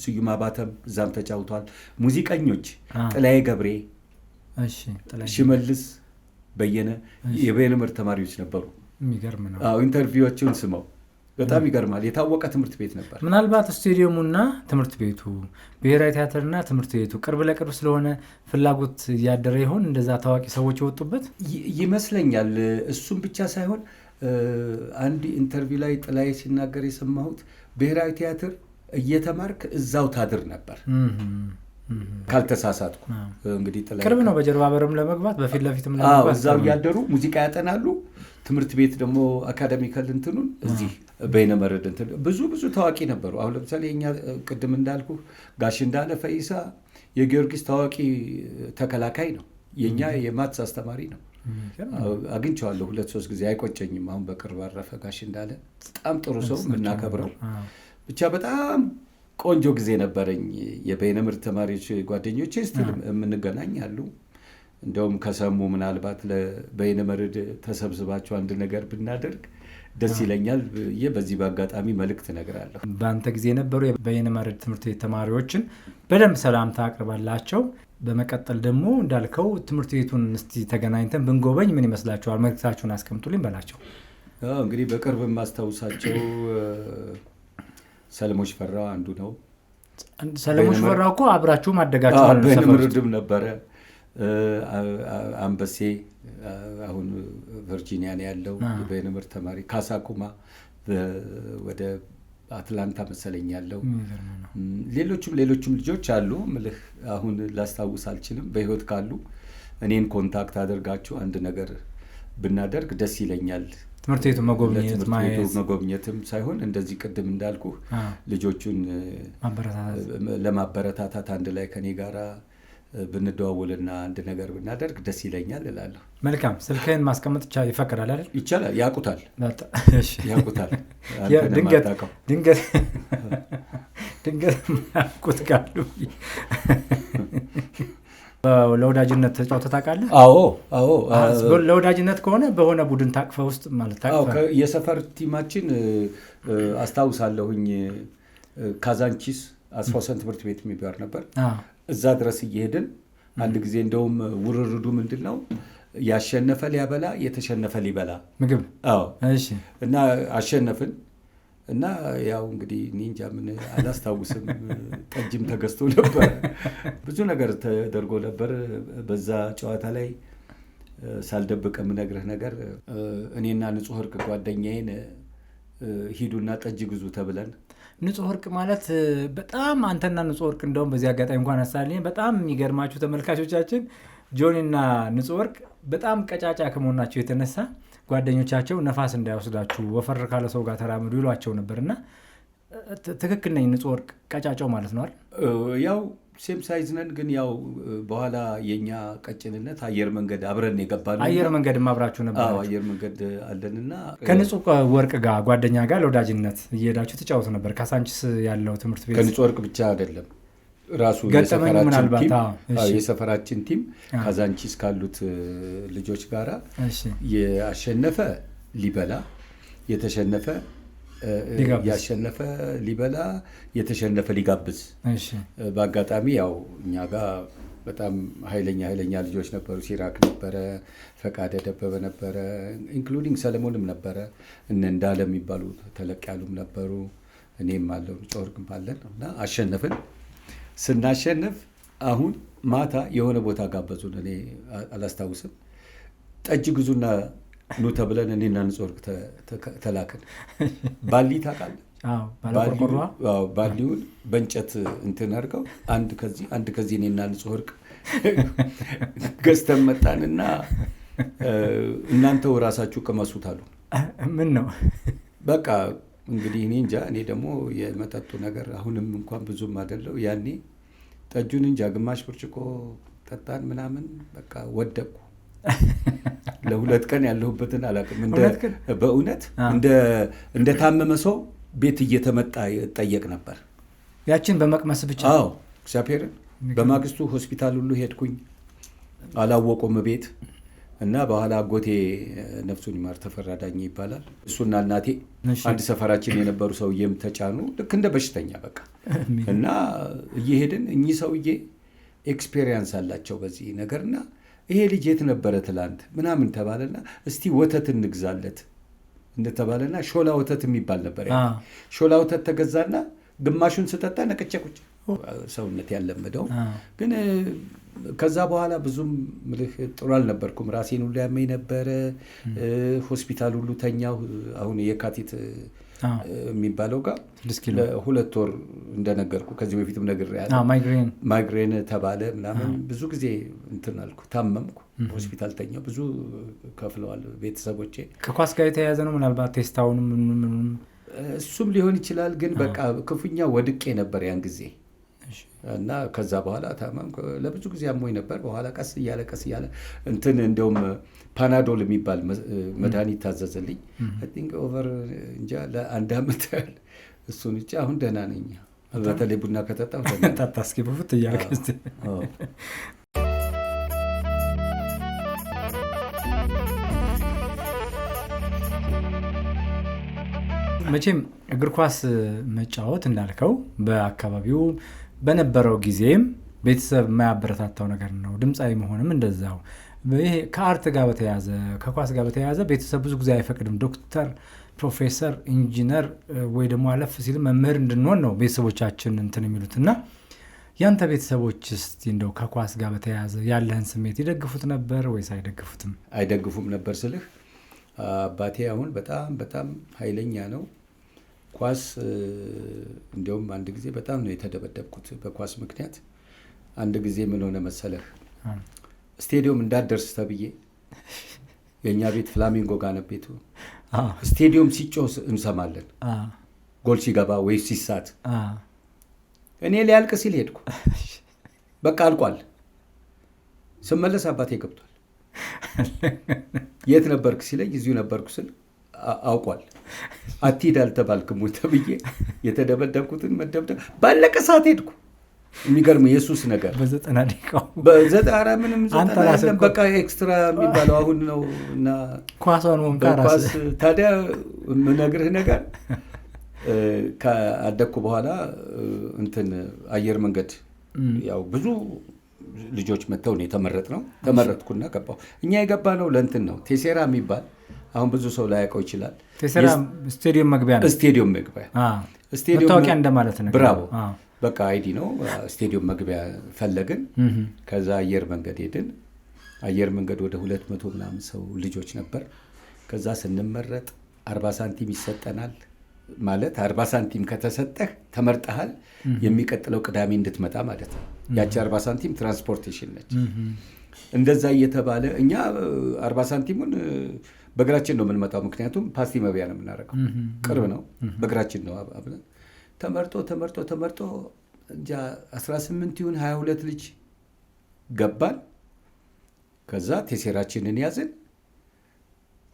ስዩም አባተም እዛም ተጫውቷል። ሙዚቀኞች ጥላዬ ገብሬ፣ ሽመልስ በየነ የበይነመርድ ተማሪዎች ነበሩ። የሚገርም ነው። ኢንተርቪዎቹን ስመው በጣም ይገርማል። የታወቀ ትምህርት ቤት ነበር። ምናልባት ስቴዲየሙና ትምህርት ቤቱ፣ ብሔራዊ ቲያትርና ትምህርት ቤቱ ቅርብ ለቅርብ ስለሆነ ፍላጎት እያደረ ይሆን እንደዛ ታዋቂ ሰዎች የወጡበት ይመስለኛል። እሱም ብቻ ሳይሆን አንድ ኢንተርቪው ላይ ጥላዬ ሲናገር የሰማሁት ብሔራዊ ቲያትር እየተማርክ እዛው ታድር ነበር ካልተሳሳትኩ። እንግዲህ ጥላዬ ቅርብ ነው፣ በጀርባ በርም ለመግባት በፊት ለፊትም ለመግባት እዛው እያደሩ ሙዚቃ ያጠናሉ። ትምህርት ቤት ደግሞ አካዳሚካል እንትኑን እዚህ በይነመርድ እንትን ብዙ ታዋቂ ነበሩ። አሁን ለምሳሌ የኛ ቅድም እንዳልኩ ጋሽ እንዳለ ፈይሳ የጊዮርጊስ ታዋቂ ተከላካይ ነው። የኛ የማትስ አስተማሪ ነው። አግኝቼዋለሁ 2-3 ጊዜ፣ አይቆጨኝም። አሁን በቅርብ አረፈ ጋሽ እንዳለ። በጣም ጥሩ ሰው፣ የምናከብረው። ብቻ በጣም ቆንጆ ጊዜ ነበረኝ። የበይነመርድ ተማሪዎች ጓደኞቼ ስቲል የምንገናኝ አሉ። እንደውም ከሰሙ ምናልባት ለበይነመርድ ተሰብስባቸው አንድ ነገር ብናደርግ ደስ ይለኛል ብዬ በዚህ በአጋጣሚ መልእክት እነግራለሁ። በአንተ ጊዜ የነበሩ የበይነመርድ ትምህርት ቤት ተማሪዎችን በደንብ ሰላምታ አቅርባላቸው። በመቀጠል ደግሞ እንዳልከው ትምህርት ቤቱን እስቲ ተገናኝተን ብንጎበኝ ምን ይመስላችኋል? መልእክታችሁን አስቀምጡልኝ በላቸው። እንግዲህ በቅርብ የማስታውሳቸው ሰለሞን ሽፈራው አንዱ ነው። ሰለሞን ሽፈራው እኮ አብራችሁ ማደጋችሁ በይነመርድም ነበረ። አንበሴ አሁን ቨርጂኒያ ነው ያለው በይነመርድ ተማሪ። ካሳኩማ ወደ አትላንታ መሰለኝ ያለው። ሌሎችም ልጆች አሉ። ምልህ አሁን ላስታውስ አልችልም። በህይወት ካሉ እኔን ኮንታክት አድርጋችሁ አንድ ነገር ብናደርግ ደስ ይለኛል። ትምህርት ቤቱ መጎብኘትም ሳይሆን እንደዚህ ቅድም እንዳልኩ ልጆቹን ለማበረታታት አንድ ላይ ከኔ ጋራ ብንደዋውልና አንድ ነገር ብናደርግ ደስ ይለኛል እላለሁ። መልካም። ስልክህን ማስቀመጥ ይፈቀዳል አይደል? ይቻላል። ያውቁታል። ድንገት ያውቁት ካሉ ለወዳጅነት ተጫውተህ ታውቃለህ? አዎ። ለወዳጅነት ከሆነ በሆነ ቡድን ታቅፈህ ውስጥ ማለት ታቅፈህ? የሰፈር ቲማችን አስታውሳለሁኝ። ካዛንቺስ አስፋውሰን ትምህርት ቤት የሚባል ነበር። እዛ ድረስ እየሄድን አንድ ጊዜ እንደውም ውርርዱ ምንድን ነው ያሸነፈ ሊያበላ የተሸነፈ ሊበላ ምግብ። እሺ። እና አሸነፍን እና ያው እንግዲህ ኒንጃ ምን አላስታውስም። ጠጅም ተገዝቶ ነበር፣ ብዙ ነገር ተደርጎ ነበር በዛ ጨዋታ ላይ። ሳልደብቅ የምነግርህ ነገር እኔና ንጹህ ወርቅ ጓደኛዬን ሂዱና ጠጅ ግዙ ተብለን። ንጹህ ወርቅ ማለት በጣም አንተና ንጹህ ወርቅ እንደውም በዚህ አጋጣሚ እንኳን አሳልኝ በጣም የሚገርማችሁ ተመልካቾቻችን ጆኒና ንጹህ ወርቅ በጣም ቀጫጫ ከመሆናቸው የተነሳ ጓደኞቻቸው ነፋስ እንዳይወስዳችሁ ወፈር ካለ ሰው ጋር ተራምዱ ይሏቸው ነበርና ትክክል ነኝ? ንጹህ ወርቅ ቀጫጫው ማለት ነው አይደል? ያው ሴም ሳይዝ ነን፣ ግን ያው በኋላ የኛ ቀጭንነት አየር መንገድ አብረን የገባነው። አየር መንገድ አብራችሁ ነበር? አዎ አየር መንገድ አለንና ከንጹህ ወርቅ ጋር ጓደኛ ጋር ለወዳጅነት እየሄዳችሁ ተጫወቱ ነበር? ካሳንቺስ ያለው ትምህርት ቤት ከንጹህ ወርቅ ብቻ አይደለም፣ ራሱ የሰፈራችን ቲም ካዛንቺስ ካሉት ልጆች ጋራ ያሸነፈ ሊበላ የተሸነፈ ያሸነፈ ሊበላ የተሸነፈ ሊጋብዝ። በአጋጣሚ ያው እኛ ጋር በጣም ኃይለኛ ልጆች ነበሩ። ሲራክ ነበረ፣ ፈቃደ ደበበ ነበረ፣ ኢንክሉዲንግ ሰለሞንም ነበረ፣ እንዳለ የሚባሉ ተለቅ ያሉም ነበሩ፣ እኔም አለው ጮርግም አለን እና አሸነፍን። ስናሸነፍ አሁን ማታ የሆነ ቦታ ጋበዙን። እኔ አላስታውስም። ጠጅ ግዙና ኑ ተብለን እኔና ንጹህ ወርቅ ተላክን። ባሊ ታውቃለህ? ባሊውን በእንጨት እንትን አድርገው አንድ ከዚህ እኔና ንጹህ ወርቅ ገዝተን መጣንና እናንተው ራሳችሁ ቅመሱት አሉ። ምን ነው በቃ እንግዲህ እኔ እንጃ። እኔ ደግሞ የመጠጡ ነገር አሁንም እንኳን ብዙም አይደለው። ያኔ ጠጁን እንጃ ግማሽ ብርጭቆ ጠጣን ምናምን በቃ ወደቅኩ። ለሁለት ቀን ያለሁበትን አላውቅም። በእውነት እንደ ታመመ ሰው ቤት እየተመጣ እጠየቅ ነበር። ያችን በመቅመስ ብቻ? አዎ እግዚአብሔርን። በማግስቱ ሆስፒታል ሁሉ ሄድኩኝ፣ አላወቁም ቤት እና በኋላ አጎቴ ነፍሱን ይማር ተፈራ ዳኜ ይባላል፣ እሱና እናቴ አንድ ሰፈራችን የነበሩ ሰውዬም ተጫኑ፣ ልክ እንደ በሽተኛ በቃ። እና እየሄድን እኚህ ሰውዬ ኤክስፔሪየንስ አላቸው በዚህ ነገርና ይሄ ልጅ የት ነበረ ትላንት ምናምን ተባለና እስቲ ወተት እንግዛለት እንደተባለና ሾላ ወተት የሚባል ነበር። ሾላ ወተት ተገዛና ግማሹን ስጠጣ ነቅቼ ቁጭ ሰውነት ያለመደው። ግን ከዛ በኋላ ብዙም ምልህ ጥሩ አልነበርኩም። ራሴን ሁሉ ያመኝ ነበረ። ሆስፒታል ሁሉ ተኛው። አሁን የካቲት የሚባለው ጋር 2 ወር እንደነገርኩ ከዚህ በፊትም ነግሬያለሁ። ማይግሬን ተባለ ምናምን ብዙ ጊዜ እንትን አልኩ፣ ታመምኩ፣ ሆስፒታል ተኛው። ብዙ ከፍለዋል ቤተሰቦቼ። ከኳስ ጋር የተያያዘ ነው ምናልባት ቴስታውንም እሱም ሊሆን ይችላል። ግን በቃ ክፉኛ ወድቄ ነበር ያን ጊዜ እና ከዛ በኋላ ታመምኩ። ለብዙ ጊዜ አሞኝ ነበር። በኋላ ቀስ እያለ እንትን እንደውም ፓናዶል የሚባል መድኃኒት ታዘዘልኝ። አይ ቲንክ ኦቨር እንጃ ለ1 ዓመት ያህል እሱን ብቻ። አሁን ደህና ነኝ። በተለይ ቡና ከጠጣሁ ደህና ታታስኪ በፉት እያልከስ መቼም እግር ኳስ መጫወት እንዳልከው በአካባቢው በነበረው ጊዜም ቤተሰብ የማያበረታታው ነገር ነው። ድምፃዊ መሆንም እንደዛው። ይሄ ከአርት ጋር በተያያዘ ከኳስ ጋር በተያያዘ ቤተሰብ ብዙ ጊዜ አይፈቅድም። ዶክተር፣ ፕሮፌሰር፣ ኢንጂነር ወይ ደግሞ አለፍ ሲል መምህር እንድንሆን ነው ቤተሰቦቻችን እንትን የሚሉት እና ያንተ ቤተሰቦች እስቲ እንደው ከኳስ ጋር በተያያዘ ያለህን ስሜት ይደግፉት ነበር ወይስ አይደግፉትም? አይደግፉም ነበር ስልህ አባቴ አሁን በጣም ኃይለኛ ነው። ኳስ እንዲያውም አንድ ጊዜ በጣም ነው የተደበደብኩት በኳስ ምክንያት። አንድ ጊዜ ምን ሆነ መሰለህ፣ ስቴዲየም እንዳትደርስ ተብዬ የእኛ ቤት ፍላሚንጎ ጋር ነው ቤቱ። ስቴዲየም ሲጮህ እንሰማለን፣ ጎል ሲገባ ወይ ሲሳት። እኔ ሊያልቅ ሲል ሄድኩ። በቃ አልቋል። ስመለስ አባቴ ገብቷል። የት ነበርክ ሲለኝ እዚሁ ነበርኩ ስል አውቋል። አትሂድ አልተባልክም ወይ ተብዬ የተደበደብኩትን መደብደብ ባለቀ ሰዓት ሄድኩ። የሚገርም የሱስ ነገር በ90 ደቂቃው ኧረ ምንም ዘጠና በቃ ኤክስትራ የሚባለው አሁን ነው። እና ኳሷን ኳስ ታዲያ የምነግርህ ነገር ከአደግኩ በኋላ እንትን አየር መንገድ ያው ብዙ ልጆች መጥተው ነው የተመረጥነው። ተመረጥኩና ገባሁ። እኛ የገባ ነው ለእንትን ነው ቴሴራ የሚባል አሁን ብዙ ሰው ላያውቀው ይችላል። ቴሴራ ስቴዲየም መግቢያ ነው። ስቴዲየም መግቢያ መታወቂያ እንደማለት ነው። ብራቮ በቃ አይዲ ነው። ስቴዲየም መግቢያ ፈለግን። ከዛ አየር መንገድ ሄድን። አየር መንገድ ወደ 200 ምናምን ሰው ልጆች ነበር። ከዛ ስንመረጥ 40 ሳንቲም ይሰጠናል። ማለት 40 ሳንቲም ከተሰጠህ ተመርጠሃል፣ የሚቀጥለው ቅዳሜ እንድትመጣ ማለት ነው። ያቺ 40 ሳንቲም ትራንስፖርቴሽን ነች። እንደዛ እየተባለ እኛ 40 ሳንቲሙን በእግራችን ነው የምንመጣው፣ ምክንያቱም ፓስቲ መብያ ነው የምናደርገው፣ ቅርብ ነው፣ በእግራችን ነው። ተመርጦ እንጃ 18 ይሁን 22 ልጅ ገባን። ከዛ ቴሴራችንን ያዝን፣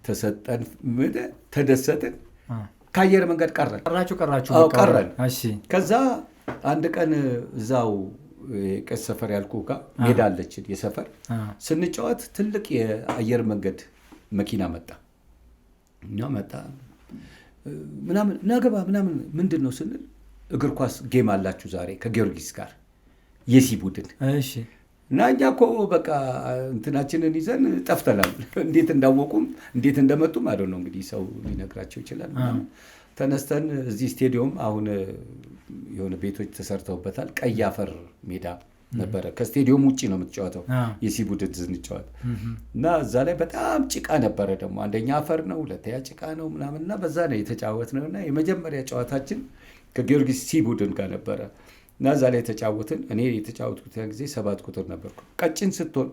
ተሰጠን፣ ተደሰትን። ከአየር መንገድ ቀረን። ከዛ አንድ ቀን እዛው ቀስ ሰፈር ያልኩ ጋር ሜዳ አለችን የሰፈር ስንጫወት ትልቅ የአየር መንገድ መኪና መጣ ምናምን ናገባ ምናምን ምንድን ነው ስንል እግር ኳስ ጌም አላችሁ ዛሬ ከጊዮርጊስ ጋር የሲ ቡድን እና እኛ እኮ በቃ እንትናችንን ይዘን ጠፍተናል። እንዴት እንዳወቁም እንዴት እንደመጡም አይደል ነው እንግዲህ ሰው ሊነግራቸው ይችላል። ተነስተን እዚህ ስቴዲየም አሁን የሆነ ቤቶች ተሰርተውበታል። ቀይ አፈር ሜዳ ነበረ። ከስቴዲየም ውጪ ነው የምትጫወተው የሲ ቡድን ስንጫወት እና እዛ ላይ በጣም ጭቃ ነበረ። ደግሞ አንደኛ አፈር ነው፣ ሁለተኛ ጭቃ ነው ምናምን እና በዛ ነው የተጫወትነው። እና የመጀመሪያ ጨዋታችን ከጊዮርጊስ ሲ ቡድን ጋር ነበረ እና እዛ ላይ የተጫወትን። እኔ የተጫወትኩት ጊዜ 7 ቁጥር ነበርኩ። ቀጭን ስትሆን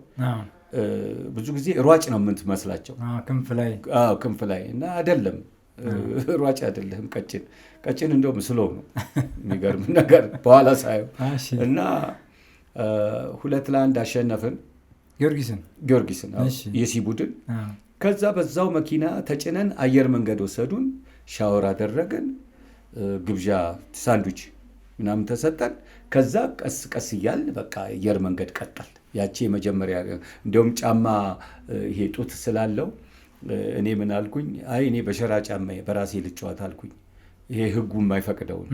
ብዙ ጊዜ ሯጭ ነው የምትመስላቸው ክንፍ ላይ እና አይደለም፣ ሯጭ አይደለህም። ቀጭን እንደውም ስሎ ነው። የሚገርም ነገር በኋላ ሳየው እና 2-1 አሸነፍን ጊዮርጊስን የሲ ቡድን። ከዛ በዛው መኪና ተጭነን አየር መንገድ ወሰዱን። ሻወር አደረግን፣ ግብዣ ሳንዱች ምናምን ተሰጠን። ከዛ ቀስ ቀስ እያል በቃ አየር መንገድ ቀጠል። ያቺ የመጀመሪያ እንደውም ጫማ ይሄ ጡት ስላለው እኔ ምን አልኩኝ፣ አይ እኔ በሸራ ጫማ በራሴ ልጫወት አልኩኝ። ይሄ ህጉ የማይፈቅደውን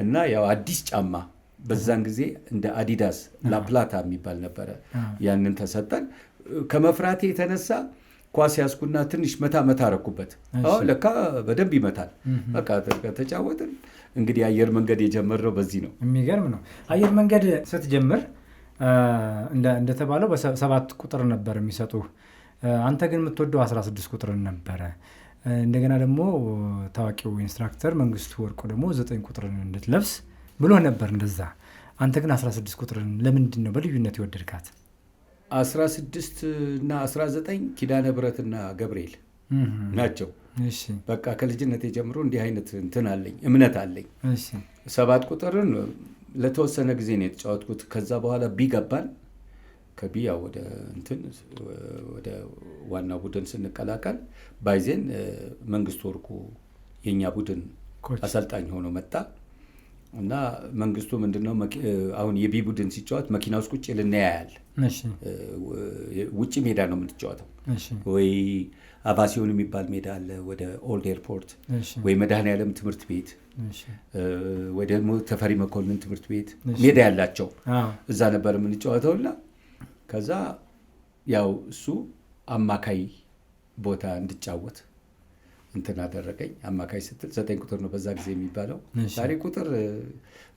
እና ያው አዲስ ጫማ በዛን ጊዜ እንደ አዲዳስ ላፕላታ የሚባል ነበረ። ያንን ተሰጠን። ከመፍራቴ የተነሳ ኳስ ያዝኩና ትንሽ መታ አረኩበት። ለካ በደንብ ይመታል። በቃ ተጫወትን። እንግዲህ አየር መንገድ የጀመረው በዚህ ነው። የሚገርም ነው። አየር መንገድ ስትጀምር እንደተባለው በ7 ቁጥር ነበር የሚሰጡ። አንተ ግን የምትወደው 16 ቁጥርን ነበረ። እንደገና ደግሞ ታዋቂው ኢንስትራክተር መንግስቱ ወርቁ ደግሞ 9 ቁጥርን እንድትለብስ ብሎ ነበር እንደዛ። አንተ ግን 16 ቁጥርን ለምንድን ነው በልዩነት የወደድካት? 16 እና 19 ኪዳነ ብረትና ገብርኤል ናቸው። በቃ ከልጅነት ጀምሮ እንዲህ አይነት እንትን አለኝ፣ እምነት አለኝ። 7 ቁጥርን ለተወሰነ ጊዜ ነው የተጫወትኩት። ከዛ በኋላ ቢገባን ከቢያ ወደ ዋና ቡድን ስንቀላቀል ባይዜን መንግስቱ ወርቁ የኛ ቡድን አሰልጣኝ ሆኖ መጣ እና መንግስቱ ምንድነው አሁን የቢ ቡድን ሲጫወት መኪና ውስጥ ቁጭ ልናያያል። ውጭ ሜዳ ነው የምትጫወተው። ወይ አቫሲዮን የሚባል ሜዳ አለ ወደ ኦልድ ኤርፖርት፣ ወይ መድኃኔዓለም ትምህርት ቤት፣ ወይ ደግሞ ተፈሪ መኮንን ትምህርት ቤት ሜዳ ያላቸው እዛ ነበር የምንጫወተውና ከዛ ያው እሱ አማካይ ቦታ እንድጫወት እንትን አደረገኝ። አማካይ ስትል 9 ቁጥር ነው በዛ ጊዜ የሚባለው። ዛሬ ቁጥር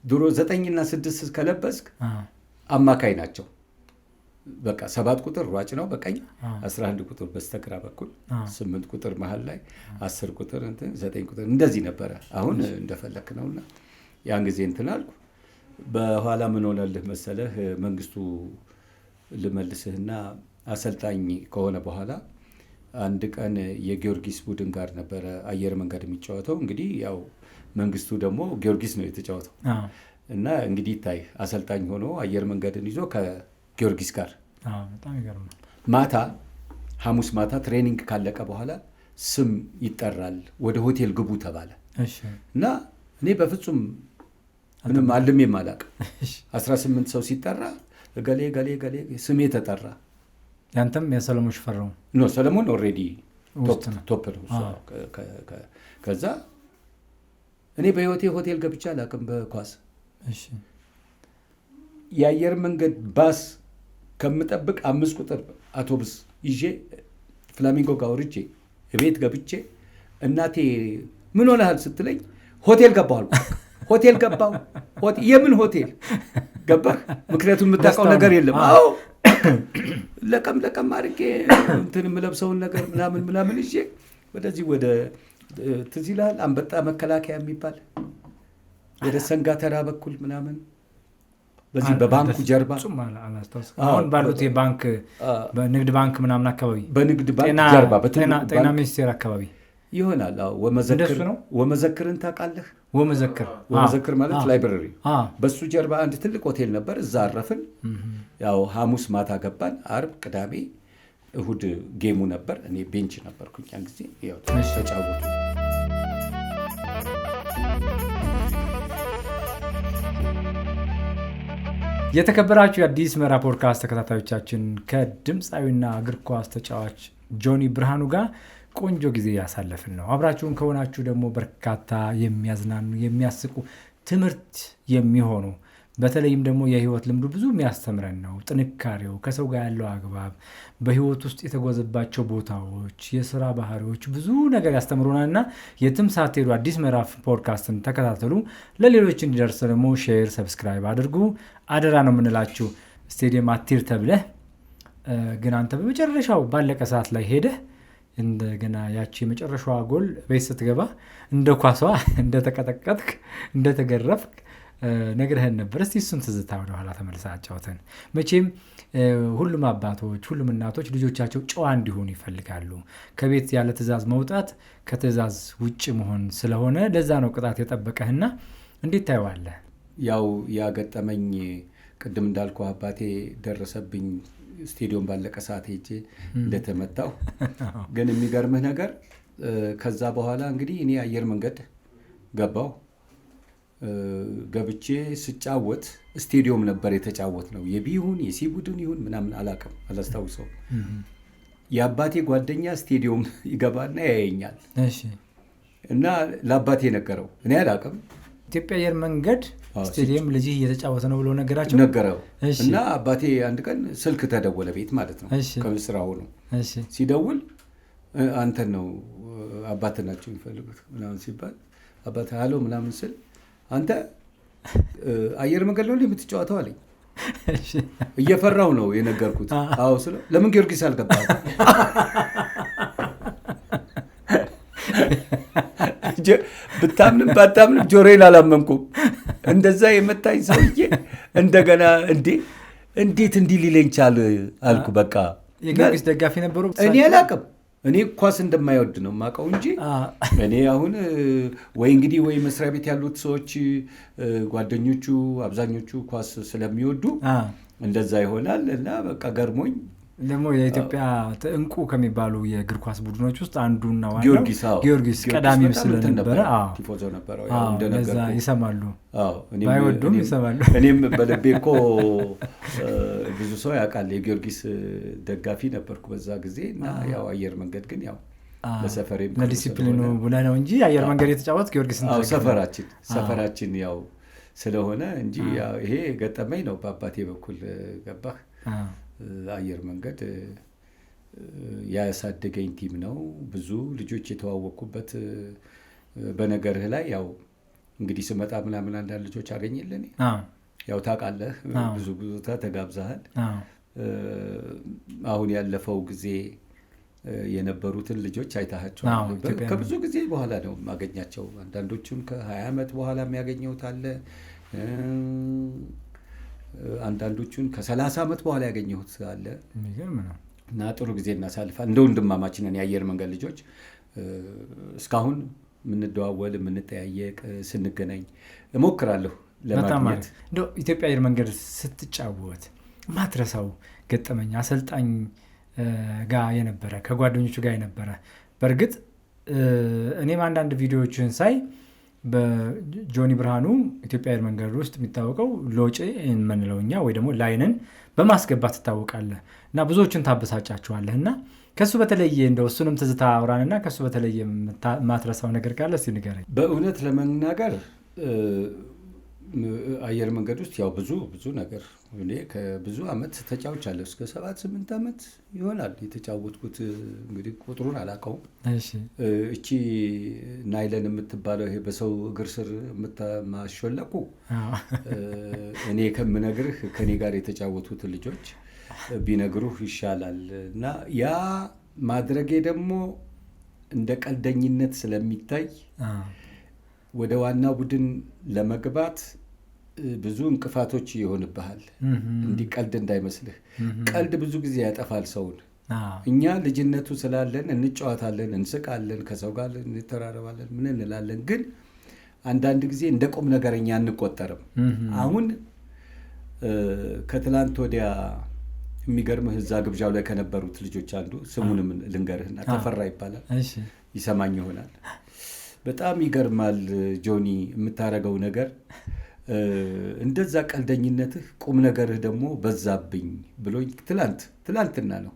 ድሮ 9 እና 6 ከለበስክ አማካይ ናቸው። በቃ 7 ቁጥር ሯጭ ነው በቀኝ፣ 11 ቁጥር በስተግራ በኩል፣ 8 ቁጥር መሀል ላይ፣ 10 ቁጥር እንትን፣ 9 ቁጥር እንደዚህ ነበረ። አሁን እንደፈለክ ነውና ያን ጊዜ እንትን አልኩ። በኋላ ምን ሆነልህ መሰለህ መንግስቱ ልመልስህና አሰልጣኝ ከሆነ በኋላ አንድ ቀን የጊዮርጊስ ቡድን ጋር ነበረ አየር መንገድ የሚጫወተው። እንግዲህ ያው መንግስቱ ደግሞ ጊዮርጊስ ነው የተጫወተው እና እንግዲህ ታይ አሰልጣኝ ሆኖ አየር መንገድን ይዞ ከጊዮርጊስ ጋር በጣም ይገርማል። ማታ ሐሙስ ማታ ትሬኒንግ ካለቀ በኋላ ስም ይጠራል፣ ወደ ሆቴል ግቡ ተባለ እና እኔ በፍጹም ምንም አልሜም አላውቅም። 18 ሰው ሲጠራ ገሌ ገሌ ገሌ ስሜ ተጠራ። ያንተም የሰለሞን ሽፈራው ኖ ሰለሞን ኦልሬዲ ቶፕ ነው። ከዛ እኔ በህይወቴ ሆቴል ገብቼ አላውቅም በኳስ። የአየር መንገድ ባስ ከምጠብቅ 5 ቁጥር አውቶቡስ ይዤ ፍላሚንጎ ጋር ወርጄ ቤት ገብቼ እናቴ ምን ሆነሃል ስትለኝ ሆቴል ገባሁ አልኩ። ሆቴል ገባሁ። የምን ሆቴል ገባህ? ምክንያቱም የምታውቀው ነገር የለም። አዎ ለቀም አድርጌ እንትን የምለብሰውን ነገር ምናምን ይዤ ወደዚህ ወደ ትዝ ይልሃል አንበጣ መከላከያ የሚባል ወደ ሰንጋተራ በኩል ምናምን በዚህ በባንኩ ጀርባ አሁን ባሉት የባንክ በንግድ ባንክ ምናምን አካባቢ በንግድ ባንክ ጀርባ ጤና ሚኒስቴር አካባቢ ይሆናል። ወመዘክርን ታውቃለህ? ወመዘክር ማለት ላይብረሪ፣ በሱ ጀርባ አንድ ትልቅ ሆቴል ነበር። እዛ አረፍን። ያው ሐሙስ ማታ ገባን። አርብ፣ ቅዳሜ፣ እሁድ ጌሙ ነበር። እኔ ቤንች ነበርኩኝ ያን ጊዜ። ያው ተጫወቱ። የተከበራችሁ የአዲስ ምዕራፍ ፖድካስት ተከታታዮቻችን ከድምፃዊና እግር ኳስ ተጫዋች ጆኒ ብርሃኑ ጋር ቆንጆ ጊዜ ያሳለፍን ነው። አብራችሁን ከሆናችሁ ደግሞ በርካታ የሚያዝናኑ የሚያስቁ ትምህርት የሚሆኑ በተለይም ደግሞ የህይወት ልምዱ ብዙ የሚያስተምረን ነው። ጥንካሬው፣ ከሰው ጋር ያለው አግባብ፣ በህይወት ውስጥ የተጓዘባቸው ቦታዎች፣ የስራ ባህሪዎች ብዙ ነገር ያስተምሩናል እና የትም ሳትሄዱ አዲስ ምዕራፍ ፖድካስትን ተከታተሉ። ለሌሎች እንዲደርስ ደግሞ ሼር፣ ሰብስክራይብ አድርጉ አደራ ነው የምንላችሁ። ስቴዲየም አትሂድ ተብለህ ግን አንተ በመጨረሻው ባለቀ ሰዓት ላይ ሄደህ እንደገና ያቺ የመጨረሻዋ ጎል ቤት ስትገባ እንደ ኳሷ እንደተቀጠቀጥክ እንደተገረፍክ ነግረህን ነበር። እስቲ እሱን ትዝታ ወደኋላ ተመልሳ አጫውተን። መቼም ሁሉም አባቶች ሁሉም እናቶች ልጆቻቸው ጨዋ እንዲሆኑ ይፈልጋሉ። ከቤት ያለ ትእዛዝ መውጣት ከትእዛዝ ውጭ መሆን ስለሆነ ለዛ ነው ቅጣት የጠበቀህና እንዴት ታየዋለህ? ያው ያገጠመኝ ቅድም እንዳልኩ አባቴ ደረሰብኝ ስቴዲየም ባለቀ ሰዓት ሄጄ እንደተመታው። ግን የሚገርምህ ነገር ከዛ በኋላ እንግዲህ እኔ አየር መንገድ ገባው። ገብቼ ስጫወት ስቴዲየም ነበር የተጫወት ነው። የቢ ይሁን የሲ ቡድን ይሁን ምናምን አላውቅም፣ አላስታውሰው። የአባቴ ጓደኛ ስቴዲየም ይገባና ያየኛል እና ለአባቴ ነገረው። እኔ አላውቅም። ኢትዮጵያ አየር መንገድ ስቴዲየም ልጅ እየተጫወተ ነው ብሎ ነገረው እና አባቴ አንድ ቀን ስልክ ተደወለ፣ ቤት ማለት ነው፣ ከስራው ነው። ሲደውል አንተን ነው አባትህ ናቸው የሚፈልጉት ምናምን ሲባል አባትህ አሎ ምናምን ስል አንተ አየር መንገድ ነው የምትጫወተው አለኝ። እየፈራው ነው የነገርኩት። አዎ ስለው ለምን ጊዮርጊስ አልገባህም? ብታምንም ባታምንም ጆሮዬን አላመንኩም። እንደዛ የመታኝ ሰውዬ እንደገና እንዴት እንዲህ ሊለኝ ቻል አልኩ። በቃ የጊዮርጊስ ደጋፊ ነበሩ። እኔ አላውቅም። እኔ ኳስ እንደማይወድ ነው የማውቀው እንጂ እኔ አሁን ወይ እንግዲህ ወይ መስሪያ ቤት ያሉት ሰዎች ጓደኞቹ አብዛኞቹ ኳስ ስለሚወዱ እንደዛ ይሆናል እና በቃ ገርሞኝ ደግሞ የኢትዮጵያ እንቁ ከሚባሉ የእግር ኳስ ቡድኖች ውስጥ አንዱና ዋናው ጊዮርጊስ ቀዳሚም ስለነበረ ቲፎዞ ነበረው። ለዛ ይሰማሉ፣ ባይወዱም ይሰማሉ። እኔም በልቤ እኮ ብዙ ሰው ያውቃል። የጊዮርጊስ ደጋፊ ነበርኩ በዛ ጊዜ እና ያው አየር መንገድ ግን ያው ለሰፈሬም ለዲሲፕሊኑ ብለህ ነው እንጂ አየር መንገድ የተጫወት ጊዮርጊስ ሰፈራችን ያው ስለሆነ እንጂ ይሄ ገጠመኝ ነው በአባቴ በኩል ገባህ። አየር መንገድ ያሳደገኝ ቲም ነው። ብዙ ልጆች የተዋወቁበት በነገርህ ላይ ያው እንግዲህ ስመጣ ምናምን አንዳንድ ልጆች አገኘለን። ያው ታውቃለህ ብዙ ተጋብዘሃል። አሁን ያለፈው ጊዜ የነበሩትን ልጆች አይታቸዋል። ከብዙ ጊዜ በኋላ ነው ማገኛቸው። አንዳንዶቹን ከ20 ዓመት በኋላ የሚያገኘውት አለ። አንዳንዶቹን ከ30 ዓመት በኋላ ያገኘሁት አለ እና ጥሩ ጊዜ እናሳልፋል። እንደ ወንድማማች ነን የአየር መንገድ ልጆች። እስካሁን የምንደዋወል የምንጠያየቅ፣ ስንገናኝ እሞክራለሁ ለማግኘት። እንደው ኢትዮጵያ አየር መንገድ ስትጫወት ማትረሳው ገጠመኝ አሰልጣኝ ጋር የነበረ ከጓደኞቹ ጋር የነበረ በእርግጥ እኔም አንዳንድ ቪዲዮዎችን ሳይ በጆኒ ብርሃኑ ኢትዮጵያ አየር መንገድ ውስጥ የሚታወቀው ሎጬ የምንለው እኛ ወይ ደግሞ ላይንን በማስገባት ትታወቃለህ እና ብዙዎችን ታበሳጫቸዋለህ እና ከሱ በተለየ እንደው እሱንም ትዝታ አውራንና ከሱ በተለየ ማትረሳው ነገር ካለ እስቲ ንገረኝ። በእውነት ለመናገር አየር መንገድ ውስጥ ያው ብዙ ነገር እኔ ከብዙ አመት ተጫውቻለሁ። እስከ 7-8 አመት ይሆናል የተጫወትኩት። እንግዲህ ቁጥሩን አላውቀውም። እቺ ናይለን የምትባለው ይሄ በሰው እግር ስር የምታማሾለቁ እኔ ከምነግርህ ከኔ ጋር የተጫወቱት ልጆች ቢነግሩህ ይሻላል። እና ያ ማድረጌ ደግሞ እንደ ቀልደኝነት ስለሚታይ ወደ ዋና ቡድን ለመግባት ብዙ እንቅፋቶች ይሆንብሃል። እንዲህ ቀልድ እንዳይመስልህ። ቀልድ ብዙ ጊዜ ያጠፋል ሰውን። እኛ ልጅነቱ ስላለን እንጫወታለን፣ እንስቃለን፣ ከሰው ጋር እንተራረባለን፣ ምን እንላለን። ግን አንዳንድ ጊዜ እንደ ቁም ነገረኛ አንቆጠርም። አሁን ከትላንት ወዲያ የሚገርምህ እዛ ግብዣው ላይ ከነበሩት ልጆች አንዱ ስሙንም ልንገርህና ተፈራ ይባላል። ይሰማኝ ይሆናል። በጣም ይገርማል ጆኒ የምታረገው ነገር። እንደዛ ቀልደኝነትህ ቁም ነገርህ ደግሞ በዛብኝ ብሎኝ ትላንትና ነው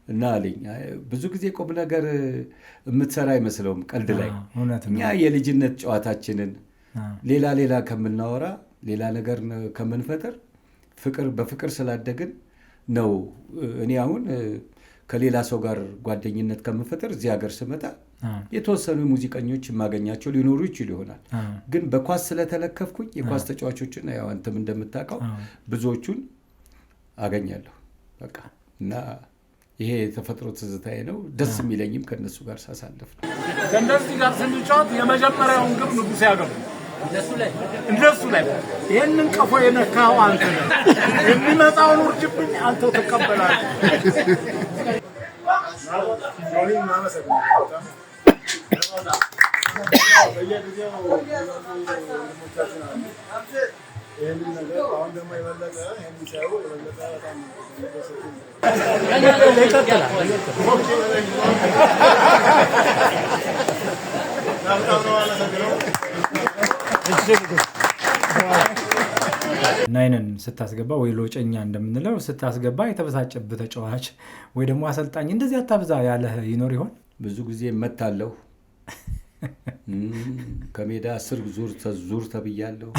እና አለኝ። ብዙ ጊዜ ቁም ነገር የምትሰራ አይመስለውም ቀልድ ላይ። እኛ የልጅነት ጨዋታችንን ሌላ ከምናወራ ሌላ ነገር ከምንፈጥር በፍቅር ስላደግን ነው። እኔ አሁን ከሌላ ሰው ጋር ጓደኝነት ከምፈጥር እዚህ ሀገር ስመጣ የተወሰኑ ሙዚቀኞች የማገኛቸው ሊኖሩ ይችሉ ይሆናል። ግን በኳስ ስለተለከፍኩኝ የኳስ ተጫዋቾችን ያው አንተም እንደምታውቀው ብዙዎቹን አገኛለሁ በቃ። እና ይሄ የተፈጥሮ ትዝታዬ ነው። ደስ የሚለኝም ከነሱ ጋር ሳሳልፍ ነው። ከእነዚህ ጋር ስንጫወት የመጀመሪያውን ግብ ንጉሴ ያገቡ እነሱ ላይ ይህንን ቀፎ የነካው አንተ ነህ። የሚመጣውን ውርጅብኝ አንተው ትቀበላለህ። ይህንን ነገር አሁን ደግሞ የበለጠ የሚሰሩ የበለጠ ናይንን ስታስገባ ወይ ሎጨኛ እንደምንለው ስታስገባ የተበሳጨብህ ተጫዋች ወይ ደግሞ አሰልጣኝ እንደዚህ አታብዛ ያለህ ይኖር ይሆን? ብዙ ጊዜ እመታለሁ። ከሜዳ 10 ዙር ተብያለሁ።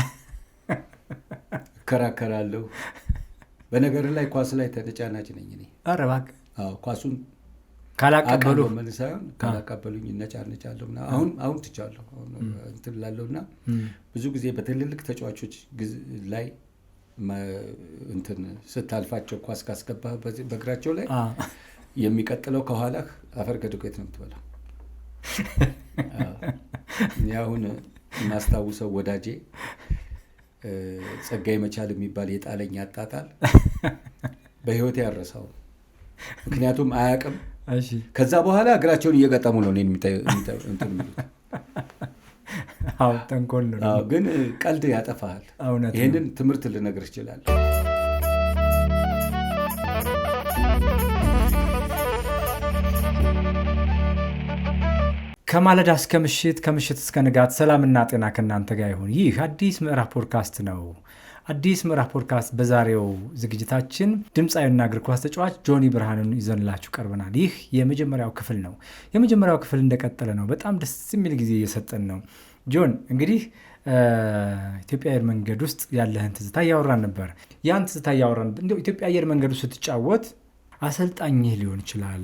እከራከራለሁ። በነገር ላይ ኳስ ላይ ተነጫናጭ ነኝ እኔ። ኧረ እባክህ። ኳሱን ካላቀበሉኝ እነጫነጫለሁ። አሁን ትቻለሁ እንትን እላለሁና ብዙ ጊዜ በትልልቅ ተጫዋቾች ላይ እንትን ስታልፋቸው ኳስ ካስገባህ በእግራቸው ላይ የሚቀጥለው ከኋላህ አፈር ከዱቄት ነው የምትበላው። አሁን እናስታውሰው ወዳጄ ጸጋይ መቻል የሚባል የጣለኝ አጣጣል በህይወት ያረሳው። ምክንያቱም አያውቅም። ከዛ በኋላ እግራቸውን እየገጠሙ ነው እንትን የሚሉት። ተንኮል ነው። ግን ቀልድ ያጠፋሃል። ይህንን ትምህርት ልነግርህ እችላለሁ። ከማለዳ እስከ ምሽት ከምሽት እስከ ንጋት ሰላምና ጤና ከእናንተ ጋር ይሁን። ይህ አዲስ ምዕራፍ ፖድካስት ነው። አዲስ ምዕራፍ ፖድካስት በዛሬው ዝግጅታችን ድምፃዊና እግር ኳስ ተጫዋች ጆኒ ብርሃኑን ይዘንላችሁ ቀርበናል። ይህ የመጀመሪያው ክፍል ነው። የመጀመሪያው ክፍል እንደቀጠለ ነው። በጣም ደስ የሚል ጊዜ እየሰጠን ነው። ጆን እንግዲህ ኢትዮጵያ አየር መንገድ ውስጥ ያለህን ትዝታ እያወራን ነበር። ያን ትዝታ እያወራን እንደው ኢትዮጵያ አየር መንገድ ውስጥ ስትጫወት አሰልጣኝህ ሊሆን ይችላል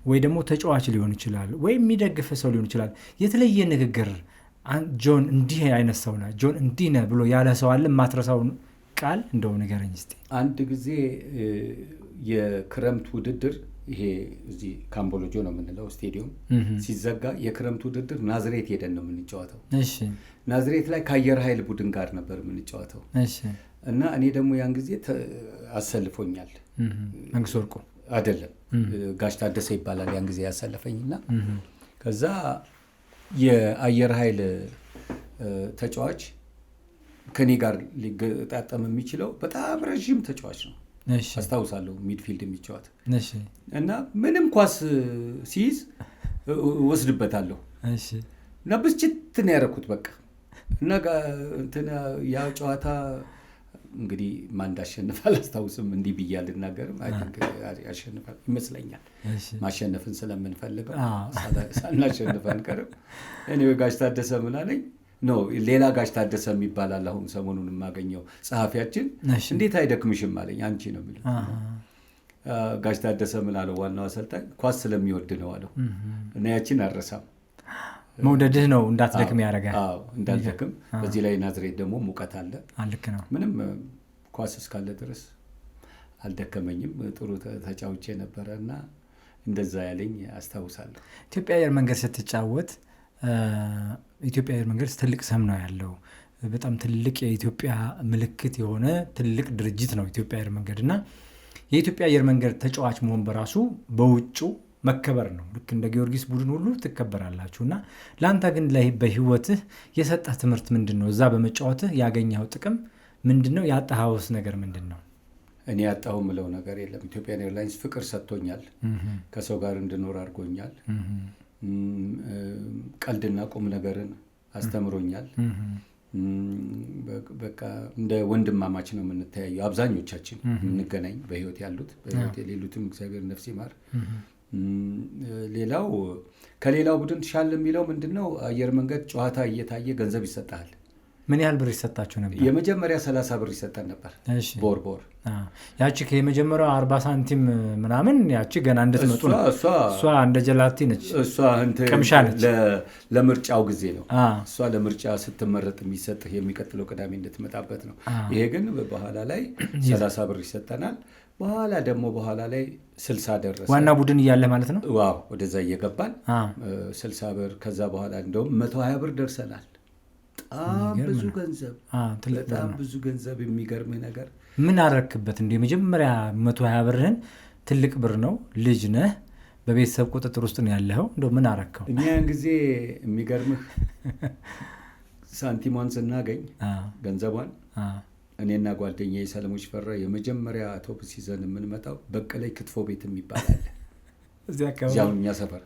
ወይ ደግሞ ተጫዋች ሊሆን ይችላል ወይ የሚደግፍ ሰው ሊሆን ይችላል። የተለየ ንግግር ጆን እንዲህ አይነት ሰው ነህ፣ ጆን እንዲህ ነህ ብሎ ያለ ሰው አለ የማትረሳው ቃል እንደው ንገረኝ እስቲ። አንድ ጊዜ የክረምት ውድድር ይሄ እዚህ ካምቦሎጆ ነው የምንለው ስቴዲየም ሲዘጋ የክረምት ውድድር ናዝሬት ሄደን ነው የምንጫወተው። እሺ። ናዝሬት ላይ ከአየር ኃይል ቡድን ጋር ነበር የምንጫወተው። እሺ። እና እኔ ደግሞ ያን ጊዜ አሰልፎኛል። መንግስቱ ወርቁ አይደለም ጋሽ ታደሰ ይባላል ያን ጊዜ ያሰለፈኝና ከዛ የአየር ኃይል ተጫዋች ከኔ ጋር ሊገጣጠም የሚችለው በጣም ረዥም ተጫዋች ነው። አስታውሳለሁ። ሚድፊልድ የሚጫወት እሺ እና ምንም ኳስ ሲይዝ ወስድበታለሁ እና ብስጭት ነው ያደረኩት በቃ። እና እንትን ያ ጨዋታ እንግዲህ ማን እንዳሸነፈ አላስታውስም። እንዲህ ብዬ አልናገርም። ያሸንፋል ይመስለኛል። ማሸነፍን ስለምንፈልገው ሳናሸንፍ አንቀርም። እኔ ጋሽ ታደሰ ምን አለኝ ነው ሌላ ጋሽ ታደሰ የሚባላል አሁን ሰሞኑን የማገኘው ጸሐፊያችን፣ እንዴት አይደክምሽም አለኝ። አንቺ ነው የሚለው ጋሽ ታደሰ ምን አለው ዋናው አሰልጣኝ ኳስ ስለሚወድ ነው አለው። እና ያችን አልረሳም። መውደድህ ነው እንዳትደክም ያደርጋል። እንዳልደክም። በዚህ ላይ ናዝሬት ደግሞ ሙቀት አለ። ልክ ነው። ምንም ኳስ እስካለ ድረስ አልደከመኝም። ጥሩ ተጫውቼ ነበረ እና እንደዛ ያለኝ አስታውሳለሁ። ኢትዮጵያ አየር መንገድ ስትጫወት ኢትዮጵያ አየር መንገድ ትልቅ ስም ነው ያለው። በጣም ትልቅ የኢትዮጵያ ምልክት የሆነ ትልቅ ድርጅት ነው ኢትዮጵያ አየር መንገድ እና የኢትዮጵያ አየር መንገድ ተጫዋች መሆን በራሱ በውጩ መከበር ነው። ልክ እንደ ጊዮርጊስ ቡድን ሁሉ ትከበራላችሁ። እና ለአንተ ግን በህይወትህ የሰጠህ ትምህርት ምንድን ነው? እዛ በመጫወትህ ያገኘኸው ጥቅም ምንድን ነው? ያጣኸውስ ነገር ምንድን ነው? እኔ ያጣሁ ምለው ነገር የለም። ኢትዮጵያን ኤርላይንስ ፍቅር ሰጥቶኛል። ከሰው ጋር እንድኖር አድርጎኛል። ቀልድና ቁም ነገርን አስተምሮኛል። በቃ እንደ ወንድማማች ነው የምንተያየው አብዛኞቻችን የምንገናኝ፣ በህይወት ያሉት፣ በህይወት የሌሉትም እግዚአብሔር ነፍስ ይማር። ሌላው ከሌላው ቡድን ሻል የሚለው ምንድነው? አየር መንገድ ጨዋታ እየታየ ገንዘብ ይሰጣል። ምን ያህል ብር ይሰጣችሁ ነበር? የመጀመሪያ 30 ብር ይሰጣን ነበር ቦር። ያቺ የመጀመሪያው 40 ሳንቲም ምናምን ያቺ ገና እንድትመጡ ነው። እሷ እንደ ጀላቲ ነች። እሷ ቅምሻ ነች። ለምርጫው ጊዜ ነው። እሷ ለምርጫ ስትመረጥ የሚሰጥህ የሚቀጥለው ቅዳሜ እንድትመጣበት ነው። ይሄ ግን በኋላ ላይ 30 ብር ይሰጠናል። በኋላ ላይ 60 ደረሰ። ዋና ቡድን እያለ ማለት ነው። ዋው ወደዛ እየገባን 60 ብር፣ ከዛ በኋላ እንደውም 120 ብር ደርሰናል። በጣም ብዙ ገንዘብ፣ በጣም ብዙ ገንዘብ። የሚገርምህ ነገር ምን አረክበት? እንደ መጀመሪያ 120 ብርህን ትልቅ ብር ነው። ልጅ ነህ፣ በቤተሰብ ቁጥጥር ውስጥ ነው ያለኸው። እንደው ምን አረከው? እኛ ያን ጊዜ የሚገርምህ ሳንቲሟን ስናገኝ ገንዘቧን እኔና ጓደኛዬ ሰለሞን ሽፈራ የመጀመሪያ አውቶቡስ ይዘን የምንመጣው በቀላይ ክትፎ ቤት የሚባል አለ እዚያው እኛ ሰፈር።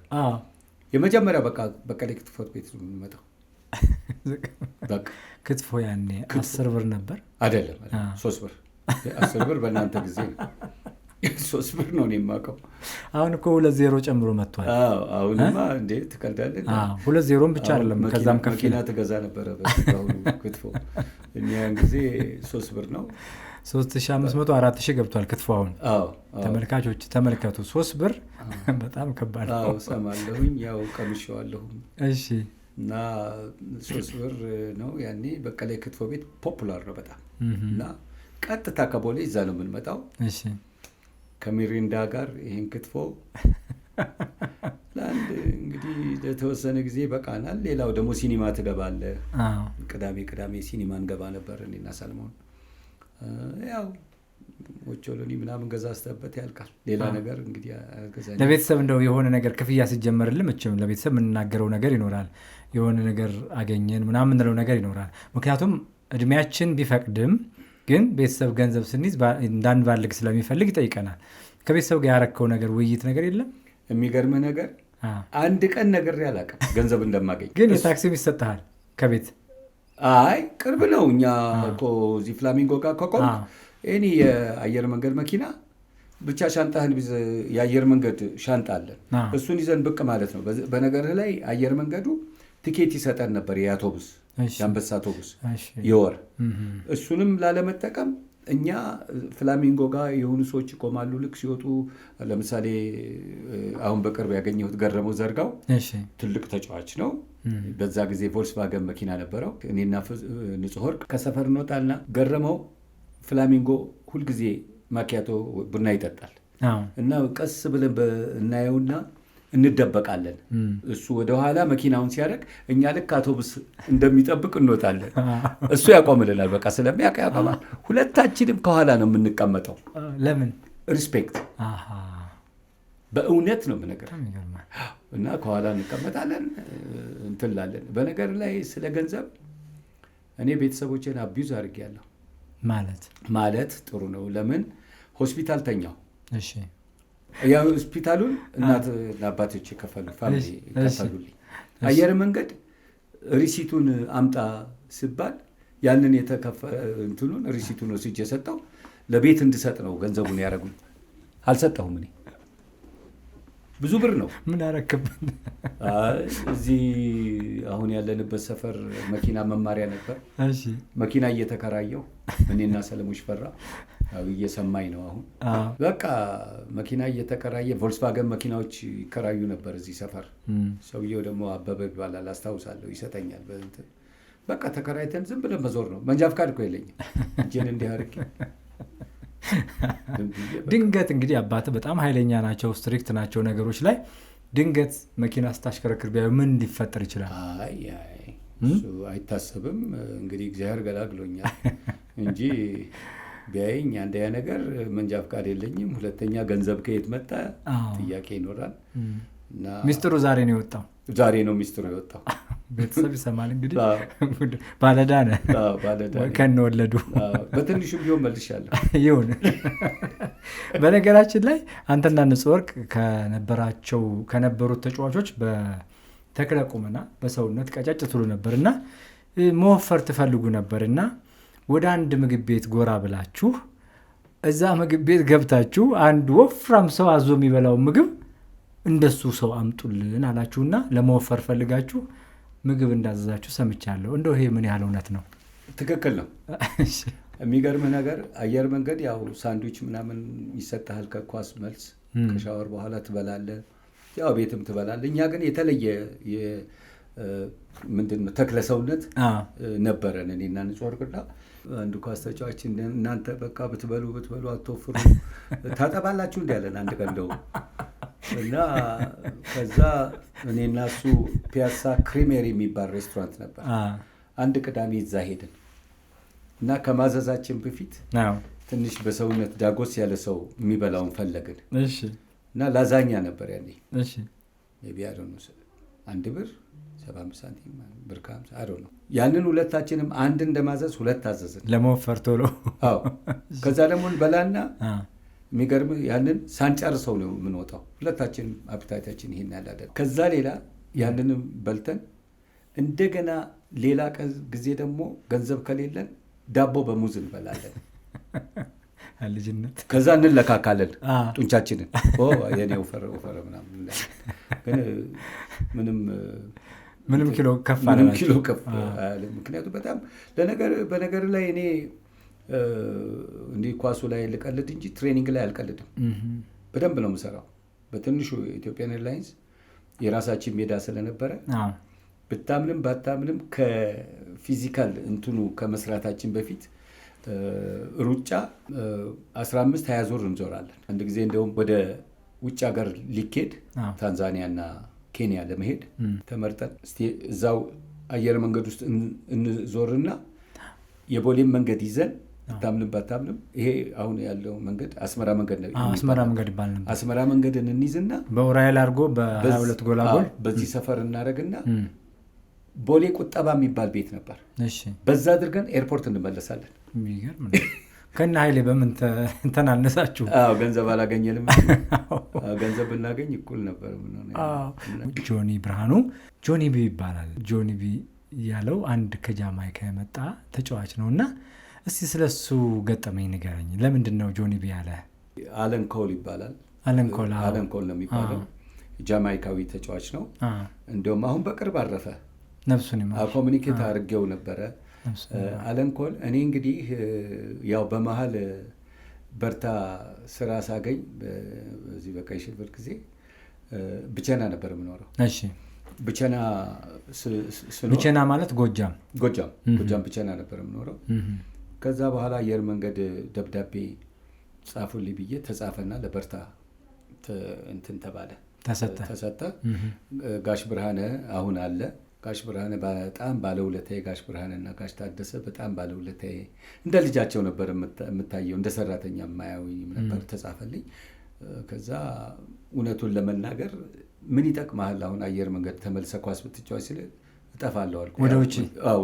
የመጀመሪያ በቀላይ ክትፎ ቤት ነው የምንመጣው። ክትፎ ያኔ 10 ብር ነበር አይደለም? 3 ብር። 10 ብር በእናንተ ጊዜ ነው። 3 ብር ነው የማውቀው። አሁን እኮ 2-0 ጨምሮ መጥቷል። አሁንማ እንዴ ትቀልዳለህ? 2-0 ብቻ አይደለም ከዛም ከፍ መኪና ትገዛ ነበረ በአሁኑ ክትፎ። እኛ ያን ጊዜ 3 ብር ነው። 3500 4000 ገብቷል ክትፎ አሁን። ተመልካቾች ተመልከቱ፣ 3 ብር በጣም ከባድ ነው። ሰማለሁኝ፣ ያው ቀምሼዋለሁም። እሺ። እና 3 ብር ነው ያኔ። በቀላይ ክትፎ ቤት ፖፑላር ነው በጣም። እና ቀጥታ ከቦሌ እዛ ነው የምንመጣው። እሺ። ከሚሪንዳ ጋር ይህን ክትፎ ለአንድ እንግዲህ ለተወሰነ ጊዜ በቃናል። ሌላው ደግሞ ሲኒማ ትገባለህ። ቅዳሜ ሲኒማ እንገባ ነበር እኔና ሰለሞን። ያው ኦቾሎኒ ምናምን ገዛዝተበት ያልቃል። ሌላ ነገር እንግዲህ ለቤተሰብ እንደው የሆነ ነገር ክፍያ ሲጀመርልህ መቼም ለቤተሰብ የምንናገረው ነገር ይኖራል። የሆነ ነገር አገኘን ምናምን የምንለው ነገር ይኖራል። ምክንያቱም እድሜያችን ቢፈቅድም ግን ቤተሰብ ገንዘብ ስንይዝ እንዳንባልግ ስለሚፈልግ ይጠይቀናል። ከቤተሰብ ጋር ያረከው ነገር ውይይት ነገር የለም? የሚገርምህ ነገር አንድ ቀን ነግሬ አላውቅም ገንዘብ እንደማገኝ። ግን የታክሲም ይሰጥሃል ከቤት? አይ ቅርብ ነው። እኛ እኮ እዚህ ፍላሚንጎ ጋር ከቆምክ እኔ የአየር መንገድ መኪና ብቻ ሻንጣህን የአየር መንገድ ሻንጣ አለን፣ እሱን ይዘን ብቅ ማለት ነው። በነገርህ ላይ አየር መንገዱ ቲኬት ይሰጠን ነበር፣ የአውቶቡስ የአንበሳ አውቶቡስ የወር። እሱንም ላለመጠቀም እኛ ፍላሚንጎ ጋር የሆኑ ሰዎች ይቆማሉ። ልክ ሲወጡ ለምሳሌ አሁን በቅርብ ያገኘሁት ገረመው ዘርጋው ትልቅ ተጫዋች ነው። በዛ ጊዜ ቮልስቫገን መኪና ነበረው። እኔና ንጹህ ወርቅ ከሰፈር እንወጣልና ገረመው ፍላሚንጎ ሁልጊዜ ማኪያቶ ቡና ይጠጣል እና ቀስ ብለን እናየውና እንደበቃለን። እሱ ወደኋላ መኪናውን ሲያደርግ እኛ ልክ አውቶቡስ እንደሚጠብቅ እንወጣለን። እሱ ያቆምልናል። በቃ ስለሚያውቅ ያቆማል። ሁለታችንም ከኋላ ነው የምንቀመጠው። ለምን? ሪስፔክት። በእውነት ነው የምነግርህ። እና ከኋላ እንቀመጣለን እንትላለን። በነገር ላይ ስለ ገንዘብ እኔ ቤተሰቦቼን አቢዩዝ አድርጌያለሁ። ማለት ማለት ጥሩ ነው። ለምን ሆስፒታል ተኛው። እሺ ያ ሆስፒታሉን እናትና አባቶች ከፈሉልኝ። አየር መንገድ ሪሲቱን አምጣ ሲባል ያንን እንትኑን ሪሲቱን ወስጄ የሰጠው ለቤት እንድሰጥ ነው ገንዘቡን ያደረጉኝ። አልሰጠሁም እኔ ብዙ ብር ነው። ምን አረክብን? እዚህ አሁን ያለንበት ሰፈር መኪና መማሪያ ነበር። መኪና እየተከራየው እኔና ሰለሞን ሽፈራ እየሰማኝ ነው አሁን። በቃ መኪና እየተከራየ ቮልክስቫገን መኪናዎች ይከራዩ ነበር እዚህ ሰፈር። ሰውየው ደግሞ አበበ ይባላል አስታውሳለሁ፣ ይሰጠኛል። በቃ ተከራይተን ዝም ብለን መዞር ነው። መንጃ ፍቃድ እኮ የለኝም። እጄን እንዲህ አድርጌ ድንገት እንግዲህ አባትህ በጣም ኃይለኛ ናቸው፣ ስትሪክት ናቸው ነገሮች ላይ። ድንገት መኪና ስታሽከረክር ቢያዩ ምን ሊፈጠር ይችላል? እሱ አይታሰብም። እንግዲህ እግዚአብሔር ገላግሎኛል እንጂ ቢያየኝ አንደኛ ነገር መንጃ ፍቃድ የለኝም፣ ሁለተኛ ገንዘብ ከየት መጣ ጥያቄ ይኖራል። ሚስጥሩ ዛሬ ነው የወጣው። ዛሬ ነው ሚስጥሩ የወጣው። ቤተሰብ ይሰማል እንግዲህ። ባለዕዳ ነህ ከነወለዱ። በትንሹ ቢሆን መልሻለሁ። ይሁን። በነገራችን ላይ አንተና ንጹህ ወርቅ ከነበሩት ተጫዋቾች በተክለ ቁመና በሰውነት ቀጫጭ ትሉ ነበር እና መወፈር ትፈልጉ ነበር እና ወደ አንድ ምግብ ቤት ጎራ ብላችሁ እዛ ምግብ ቤት ገብታችሁ አንድ ወፍራም ሰው አዞ የሚበላው ምግብ እንደሱ ሰው አምጡልን አላችሁና ለመወፈር ፈልጋችሁ ምግብ እንዳዘዛችሁ ሰምቻለሁ። እንደው ይሄ ምን ያህል እውነት ነው? ትክክል ነው። የሚገርምህ ነገር አየር መንገድ ያው ሳንድዊች ምናምን ይሰጥሃል ከኳስ መልስ፣ ከሻወር በኋላ ትበላለህ፣ ያው ቤትም ትበላለህ። እኛ ግን የተለየ ምንድን ነው ተክለ ሰውነት ነበረን እኔና ንጹህ ወርቅና አንዱ ኳስ ተጫዋች እናንተ በቃ ብትበሉ አትወፍሩ ታጠባላችሁ እንዲ ያለን አንድ ቀን እንደው እና ከዛ እኔና እሱ ፒያሳ ክሪሜሪ የሚባል ሬስቶራንት ነበር። አንድ ቅዳሜ እዛ ሄድን እና ከማዘዛችን በፊት ትንሽ በሰውነት ዳጎስ ያለ ሰው የሚበላውን ፈለግን እና ላዛኛ ነበር ያኔ ቢያደ አንድ ብር 75 ሳንቲም ብር ከ50 አዶ ነው። ያንን ሁለታችንም አንድ እንደማዘዝ ሁለት አዘዝን ለመወፈር ቶሎ። ከዛ ደግሞ በላና የሚገርም ያንን ሳንጨርሰው ነው የምንወጣው። ሁለታችን አፕታይታችን ይሄን ያላደረ። ከዛ ሌላ ያንንም በልተን እንደገና ሌላ ጊዜ ደግሞ ገንዘብ ከሌለን ዳቦ በሙዝ እንበላለን። ልጅነት። ከዛ እንለካካለን ጡንቻችንን። የኔ ወፈረ ምናምን ግን ምንም ኪሎ ከፍ አለ። ምክንያቱም በጣም በነገር ላይ እኔ እንዲህ ኳሱ ላይ ልቀልድ እንጂ ትሬኒንግ ላይ አልቀልድም። በደንብ ነው የምሰራው። በትንሹ ኢትዮጵያን ኤርላይንስ የራሳችን ሜዳ ስለነበረ ብታምንም ባታምንም ከፊዚካል እንትኑ ከመስራታችን በፊት ሩጫ 15-20 ዙር እንዞራለን። አንድ ጊዜ እንደውም ወደ ውጭ ሀገር ሊኬድ ታንዛኒያና ኬንያ ለመሄድ ተመርጠን እዛው አየር መንገድ ውስጥ እንዞርና የቦሌም መንገድ ይዘን ባታምንም ይሄ አሁን ያለው መንገድ አስመራ መንገድ ነው። አስመራ መንገድ ይባል ነበር። አስመራ መንገድን እንይዝና በኡራኤል አድርጎ በ22 ጎላጎል በዚህ ሰፈር እናደርግና ቦሌ ቁጠባ የሚባል ቤት ነበር። በዛ አድርገን ኤርፖርት እንመለሳለን። የሚገርም ነው። ከነ ኃይሌ በምን ተናነሳችሁ? ገንዘብ አላገኘንም። ገንዘብ ብናገኝ እኩል ነበር። ጆኒ ብርሃኑ ጆኒ ቢ ይባላል። ጆኒ ቢ ያለው አንድ ከጃማይካ የመጣ ተጫዋች ነው እና እስቲ ስለሱ ገጠመኝ ንገረኝ። ለምንድን ነው ጆኒ ቢ ያለ? አለን ኮል ይባላል። አለን ኮል ነው የሚባለው። ጃማይካዊ ተጫዋች ነው። እንዲሁም አሁን በቅርብ አረፈ። ነፍሱን ይማር። ኮሚኒኬት አድርጌው ነበረ አለን ኮል። እኔ እንግዲህ ያው በመሀል በርታ ስራ ሳገኝ በዚህ በቀይ ሽብር ጊዜ ብቸና ነበር የምኖረው። ብቸና ማለት ጎጃም ብቸና ነበር የምኖረው። ከዛ በኋላ አየር መንገድ ደብዳቤ ጻፉልኝ ብዬ ተጻፈና ለበርታ እንትን ተባለ ተሰጠ። ጋሽ ብርሃነ አሁን አለ። ጋሽ ብርሃነ በጣም ባለውለታዬ፣ ጋሽ ብርሃነና ጋሽ ታደሰ በጣም ባለውለታዬ፣ እንደ ልጃቸው ነበር የምታየው፣ እንደ ሰራተኛ የማያዩኝም ነበር። ተጻፈልኝ። ከዛ እውነቱን ለመናገር ምን ይጠቅማል አሁን አየር መንገድ ተመልሰ ኳስ ብትጫወት ሲል እጠፋለሁ አልኩ።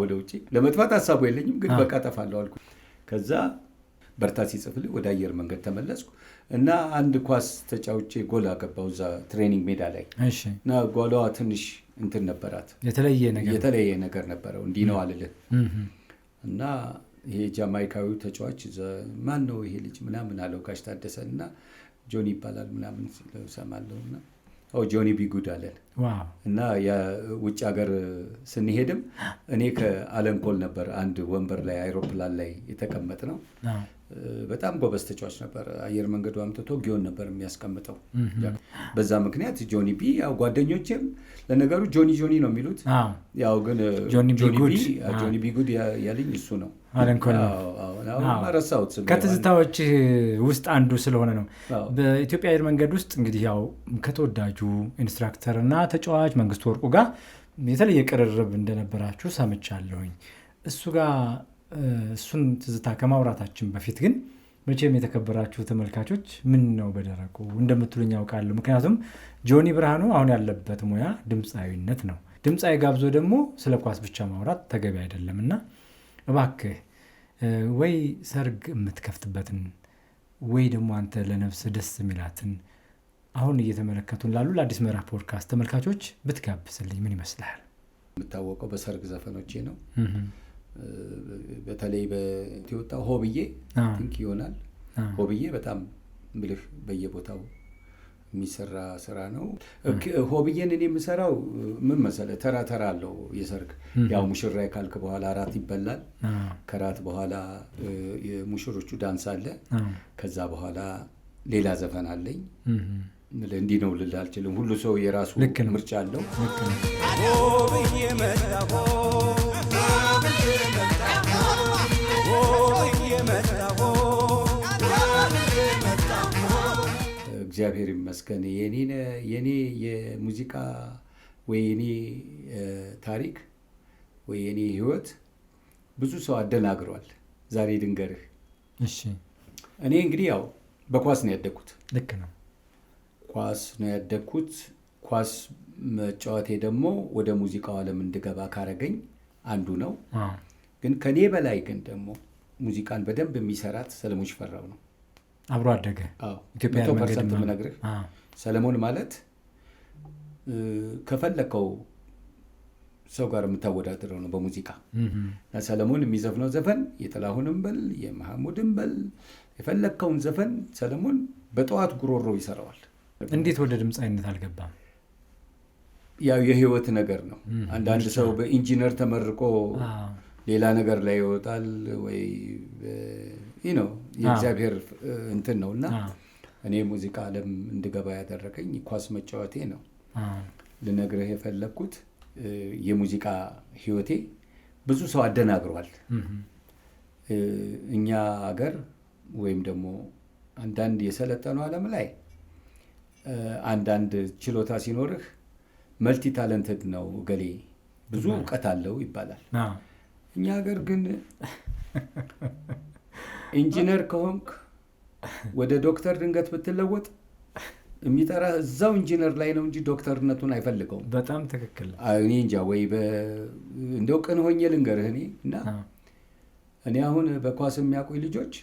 ወደ ውጭ ለመጥፋት ሀሳቡ የለኝም፣ ግን በቃ እጠፋለሁ አልኩ። ከዛ በርታ ሲጽፍልኝ ወደ አየር መንገድ ተመለስኩ እና አንድ ኳስ ተጫውቼ ጎል አገባው እዛ ትሬኒንግ ሜዳ ላይ እና ጎሏ ትንሽ እንትን ነበራት፣ የተለየ ነገር ነበረው። እንዲህ ነው አልልህ እና ይሄ ጃማይካዊ ተጫዋች ማን ነው ይሄ ልጅ ምናምን አለው ጋሽ ታደሰ እና ጆኒ ይባላል ምናምን ሰማለሁ እና ጆኒ ቢጉድ አለን እና የውጭ ሀገር ስንሄድም እኔ ከአለን ኮል ነበር አንድ ወንበር ላይ አይሮፕላን ላይ የተቀመጥ ነው። በጣም ጎበዝ ተጫዋች ነበር። አየር መንገዱ አምጥቶ ጊዮን ነበር የሚያስቀምጠው። በዛ ምክንያት ጆኒ ቢ ያው ጓደኞቼም ለነገሩ ጆኒ ነው የሚሉት። ያው ግን ጆኒ ቢጉድ ያለኝ እሱ ነው። ረሳሁት። ከትዝታዎች ውስጥ አንዱ ስለሆነ ነው። በኢትዮጵያ አየር መንገድ ውስጥ እንግዲህ ያው ከተወዳጁ ኢንስትራክተር እና ተጫዋች መንግስቱ ወርቁ ጋር የተለየ ቅርርብ እንደነበራችሁ ሰምቻለሁኝ። እሱን ትዝታ ከማውራታችን በፊት ግን መቼም የተከበራችሁ ተመልካቾች ምን ነው በደረቁ እንደምትሉኝ ያውቃለሁ። ምክንያቱም ጆኒ ብርሃኑ አሁን ያለበት ሙያ ድምፃዊነት ነው። ድምፃዊ ጋብዞ ደግሞ ስለ ኳስ ብቻ ማውራት ተገቢ አይደለም እና እባክህ ወይ ሰርግ የምትከፍትበትን ወይ ደግሞ አንተ ለነፍስ ደስ የሚላትን አሁን እየተመለከቱን ላሉ ለአዲስ ምዕራፍ ፖድካስት ተመልካቾች ብትጋብስልኝ ምን ይመስልሃል? የምታወቀው በሰርግ ዘፈኖቼ ነው። በተለይ በኢትዮጵያ ሆብዬ ቲንክ ይሆናል። ሆብዬ በጣም ብልህ በየቦታው የሚሰራ ስራ ነው። ሆብዬን እኔ የምሰራው ምን መሰለህ፣ ተራ አለው የሰርግ። ያው ሙሽራ ካልክ በኋላ እራት ይበላል። ከራት በኋላ የሙሽሮቹ ዳንስ አለ። ከዛ በኋላ ሌላ ዘፈን አለኝ። እንዲህ ነው ልል አልችልም። ሁሉ ሰው የራሱ ምርጫ አለው። ሆብዬ መጣ እግዚአብሔር ይመስገን። የኔ የሙዚቃ ወይ የኔ ታሪክ ወይ የኔ ህይወት ብዙ ሰው አደናግሯል። ዛሬ ድንገርህ እኔ እንግዲህ ያው በኳስ ነው ያደግኩት። ልክ ነው። ኳስ ነው ያደግኩት። ኳስ መጫወቴ ደግሞ ወደ ሙዚቃው ዓለም እንድገባ ካረገኝ አንዱ ነው። ግን ከኔ በላይ ግን ደግሞ ሙዚቃን በደንብ የሚሰራት ሰለሞን ሽፈራው ነው። አብሮ አደገ። ኢትዮጵያ 100% የምነግርህ ሰለሞን ማለት ከፈለከው ሰው ጋር የምታወዳድረው ነው በሙዚቃ። ሰለሞን የሚዘፍነው ዘፈን የጥላሁንም በል የመሐሙድም በል የፈለከውን ዘፈን ሰለሞን በጠዋት ጉሮሮ ይሰራዋል። እንዴት ወደ ድምፃዊነት አልገባም? ያው የህይወት ነገር ነው። አንዳንድ ሰው በኢንጂነር ተመርቆ ሌላ ነገር ላይ ይወጣል ወይ የእግዚአብሔር እንትን ነው እና እኔ ሙዚቃ ዓለም እንድገባ ያደረገኝ ኳስ መጫወቴ ነው። ልነግርህ የፈለግኩት የሙዚቃ ህይወቴ ብዙ ሰው አደናግሯል። እኛ ሀገር ወይም ደግሞ አንዳንድ የሰለጠኑ ዓለም ላይ አንዳንድ ችሎታ ሲኖርህ መልቲ ታለንትድ ነው ገሌ ብዙ እውቀት አለው ይባላል። እኛ ሀገር ግን ኢንጂነር ከሆንክ ወደ ዶክተር ድንገት ብትለወጥ የሚጠራ እዛው ኢንጂነር ላይ ነው እንጂ ዶክተርነቱን አይፈልገውም። በጣም ትክክል። እኔ እንጃ ወይ እንደው ቅን ሆኜ ልንገርህ እኔ አሁን በኳስ የሚያውቁኝ ልጆች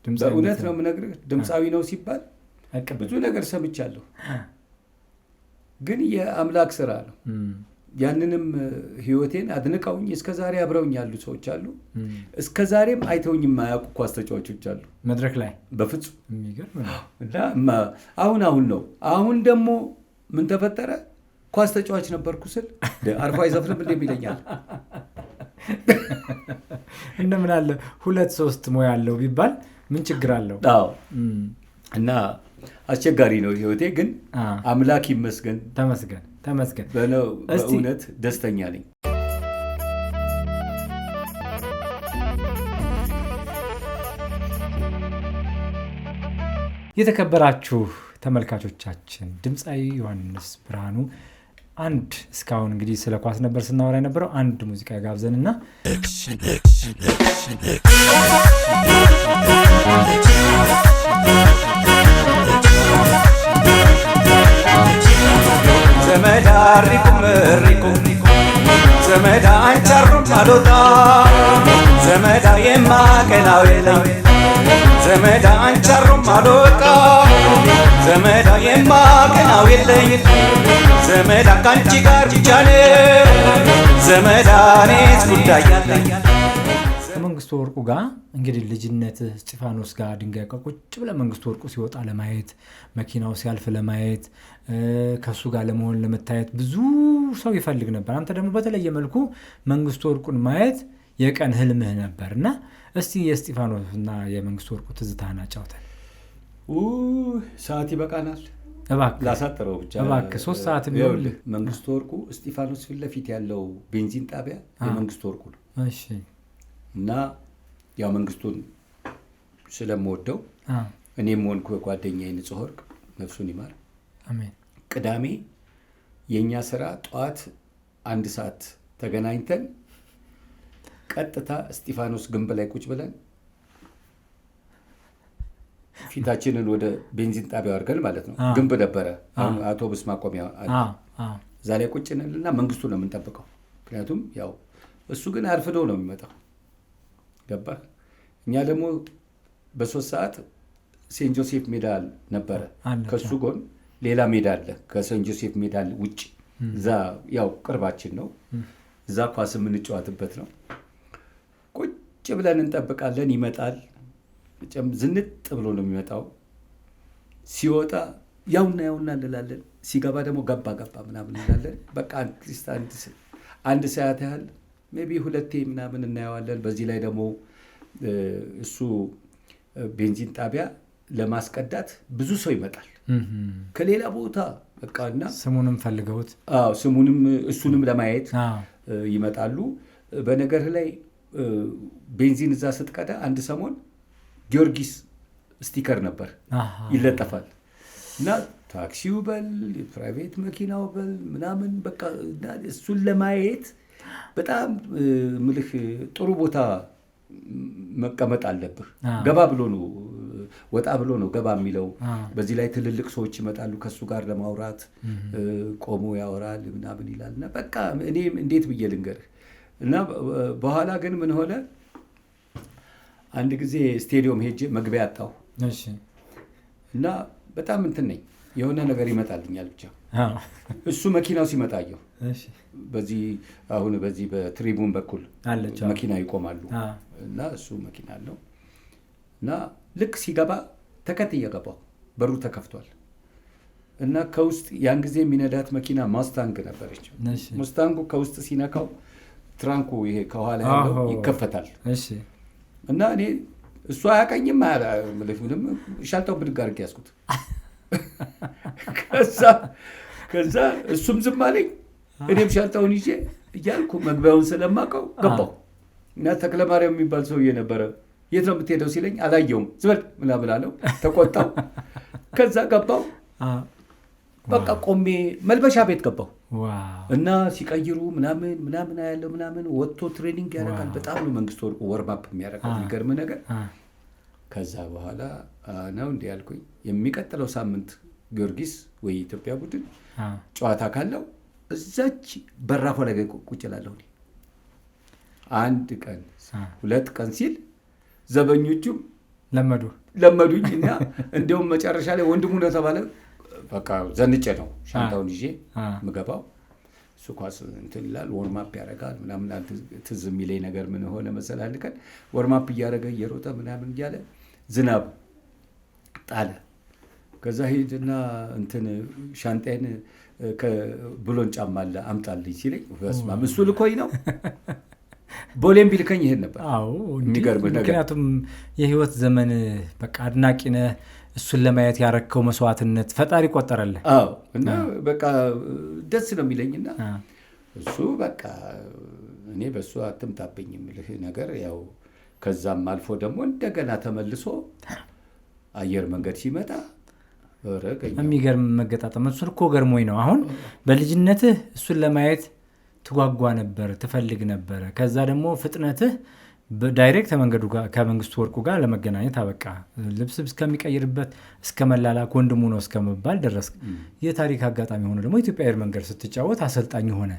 በእውነት ነው የምነግርህ ድምፃዊ ነው ሲባል ብዙ ነገር ሰምቻለሁ። ግን የአምላክ ስራ ነው። ያንንም ህይወቴን አድንቀውኝ እስከዛሬ አብረውኝ ያሉ ሰዎች አሉ። እስከዛሬም አይተውኝ የማያውቁ ኳስ ተጫዋቾች አሉ መድረክ ላይ በፍጹም የሚገርም ነው። እና አሁን ነው አሁን ደግሞ ምን ተፈጠረ? ኳስ ተጫዋች ነበርኩ ስል አርፋ አይዘፍንም እንዴ ይለኛል። እንደምን አለ 2-3 ሙያ አለው ቢባል ምን ችግር አለው? እና አስቸጋሪ ነው ህይወቴ። ግን አምላክ ይመስገን፣ ተመስገን በእውነት ደስተኛ ነኝ። የተከበራችሁ ተመልካቾቻችን ድምፃዊ ዮሐንስ ብርሃኑ አንድ እስካሁን እንግዲህ ስለ ኳስ ነበር ስናወራ የነበረው። አንድ ሙዚቃ ጋብዘንና ዘመዳ ሪኩም ዘመዳ አንቻሩም አሎታ ዘመዳ የማቀናው የለኝ ዘመዳ አንቻሮም አልወጣ ዘመዳ የማቀናው የለኝ ዘመዳ ካንቺ ጋር ብቻ ነው ዘመዳ እኔስ ጉዳይ ያለኝ። ከመንግስቱ ወርቁ ጋር እንግዲህ ልጅነት እስጢፋኖስ ጋር ድንጋይ ቁጭ ብለህ መንግስቱ ወርቁ ሲወጣ ለማየት መኪናው ሲያልፍ ለማየት ከሱ ጋር ለመሆን ለመታየት ብዙ ሰው ይፈልግ ነበር። አንተ ደግሞ በተለየ መልኩ መንግስቱ ወርቁን ማየት የቀን ህልምህ ነበር እና እስቲ የእስጢፋኖስ እና የመንግስቱ ወርቁ ትዝታህን አጫውተን። ሰዓት ይበቃናል፣ እባክህ ላሳጥረው ብቻ እባክህ 3 ሰዓት ቢሆን። መንግስቱ ወርቁ እስጢፋኖስ ፊት ለፊት ያለው ቤንዚን ጣቢያ የመንግስቱ ወርቁ ነው። እሺ። እና ያው መንግስቱን ስለምወደው እኔም ሆንኩ ጓደኛዬ ንጹህ ወርቅ ነፍሱን ይማር አሜን፣ ቅዳሜ የኛ ስራ ጠዋት 1 ሰዓት ተገናኝተን ቀጥታ እስጢፋኖስ ግንብ ላይ ቁጭ ብለን ፊታችንን ወደ ቤንዚን ጣቢያው አድርገን ማለት ነው። ግንብ ነበረ አውቶቡስ ማቆሚያ እዛ ላይ ቁጭ እንልና መንግስቱ ነው የምንጠብቀው። ምክንያቱም ያው እሱ ግን አርፍዶ ነው የሚመጣው። ገባ። እኛ ደግሞ በ3 ሰዓት ሴንት ጆሴፍ ሜዳ ነበረ፣ ከሱ ጎን ሌላ ሜዳ አለ ከሴንት ጆሴፍ ሜዳ ውጭ። እዛ ያው ቅርባችን ነው፣ እዛ ኳስ የምንጫወትበት ነው። ቁጭ ብለን እንጠብቃለን። ይመጣል፣ ዝንጥ ብሎ ነው የሚመጣው። ሲወጣ ያውና እንላለን፣ ሲገባ ደግሞ ገባ ምናምን እንላለን። በቃ አንድ ሰዓት ያህል ሜቢ 2 ምናምን እናየዋለን። በዚህ ላይ ደግሞ እሱ ቤንዚን ጣቢያ ለማስቀዳት ብዙ ሰው ይመጣል ከሌላ ቦታ በቃ እና ስሙንም ፈልገውት ስሙንም እሱንም ለማየት ይመጣሉ። በነገር ላይ ቤንዚን እዛ ስትቀዳ አንድ ሰሞን ጊዮርጊስ ስቲከር ነበር ይለጠፋል እና ታክሲው በል ፕራይቬት መኪናው በል ምናምን በቃ እሱን ለማየት በጣም ምልህ ጥሩ ቦታ መቀመጥ አለብህ። ገባ ብሎ ነው ወጣ ብሎ ነው ገባ የሚለው። በዚህ ላይ ትልልቅ ሰዎች ይመጣሉ ከሱ ጋር ለማውራት፣ ቆሞ ያወራል ምናምን ይላል እና በቃ እኔ እንዴት ብዬ ልንገርህ። እና በኋላ ግን ምን ሆነ፣ አንድ ጊዜ ስቴዲዮም ሄጄ መግቢያ አጣሁ እና በጣም እንትን ነኝ የሆነ ነገር ይመጣልኛል ብቻ። እሱ መኪናው ሲመጣየው በዚህ አሁን በዚህ በትሪቡን በኩል መኪና ይቆማሉ እና እሱ መኪና አለው እና ልክ ሲገባ ተከትዬ ገባሁ። በሩ ተከፍቷል እና ከውስጥ ያን ጊዜ የሚነዳት መኪና ማስታንግ ነበረች። ማስታንጉ ከውስጥ ሲነካው ትራንኩ ይሄ ከኋላ ያለው ይከፈታል እና እኔ እሱ አያውቀኝም ምንም ሻልታው ብድግ አድርጌ ያዝኩት። ከዛ እሱም ዝም አለኝ፣ እኔም ሻልታውን ይዤ እያልኩ መግቢያውን ስለማውቀው ገባሁ እና ተክለማርያም የሚባል ሰውዬ ነበረ። የት ነው የምትሄደው ሲለኝ አላየውም፣ ዝም በል ምናምን አለው። ተቆጣው። ከዛ ገባሁ በቃ ቆሜ መልበሻ ቤት ገባሁ እና ሲቀይሩ ምናምን ያለው ምናምን ወጥቶ ትሬኒንግ ያደርጋል። በጣም ነው መንግስቱ ወርቁ ወርማፕ የሚያደርገው የሚገርም ነገር። ከዛ በኋላ ነው እንዲህ ያልኩኝ የሚቀጥለው ሳምንት ጊዮርጊስ ወይ ኢትዮጵያ ቡድን ጨዋታ ካለው እዛች በራፎ ላይ ቁጭ እላለሁ። አንድ ቀን 2 ቀን ሲል ዘበኞቹም ለመዱኝ እና እንዲያውም መጨረሻ ላይ ወንድሙ ነው ተባለ። በቃ ዘንጬ ነው ሻንጣውን ይዤ ምገባው። እሱ ኳስ እንትን ይላል፣ ወርማፕ ያደርጋል ምናምን። ትዝ የሚለኝ ነገር ምን ሆነ መሰለህ፣ አንድ ቀን ወርማፕ እያደረገ እየሮጠ ምናምን እያለ ዝናብ ጣለ። ከዛ ሄድና እንትን ሻንጣዬን ከብሎን ጫማ አለ አምጣልኝ ሲለኝ በስመ አብ እሱ ልኮኝ ነው። ቦሌም ቢልከኝ ይሄን ነበር። የሚገርም ነገር። ምክንያቱም የህይወት ዘመን በቃ አድናቂ ነህ። እሱን ለማየት ያረከው መስዋዕትነት ፈጣሪ ቆጠረልህ። እና በቃ ደስ ነው የሚለኝና እሱ በቃ እኔ በእሱ አትምጣብኝ የምልህ ነገር ያው። ከዛም አልፎ ደግሞ እንደገና ተመልሶ አየር መንገድ ሲመጣ የሚገርም መገጣጠም። እሱን እኮ ገርሞኝ ነው። አሁን በልጅነትህ እሱን ለማየት ትጓጓ ነበር፣ ትፈልግ ነበረ። ከዛ ደግሞ ፍጥነትህ ዳይሬክት መንገዱ ጋር ከመንግስቱ ወርቁ ጋር ለመገናኘት አበቃ። ልብስ እስከሚቀይርበት እስከ መላላክ ወንድሙ ነው እስከመባል ደረስክ። የታሪክ አጋጣሚ ሆነ ደግሞ ኢትዮጵያ አየር መንገድ ስትጫወት አሰልጣኝ ሆነ።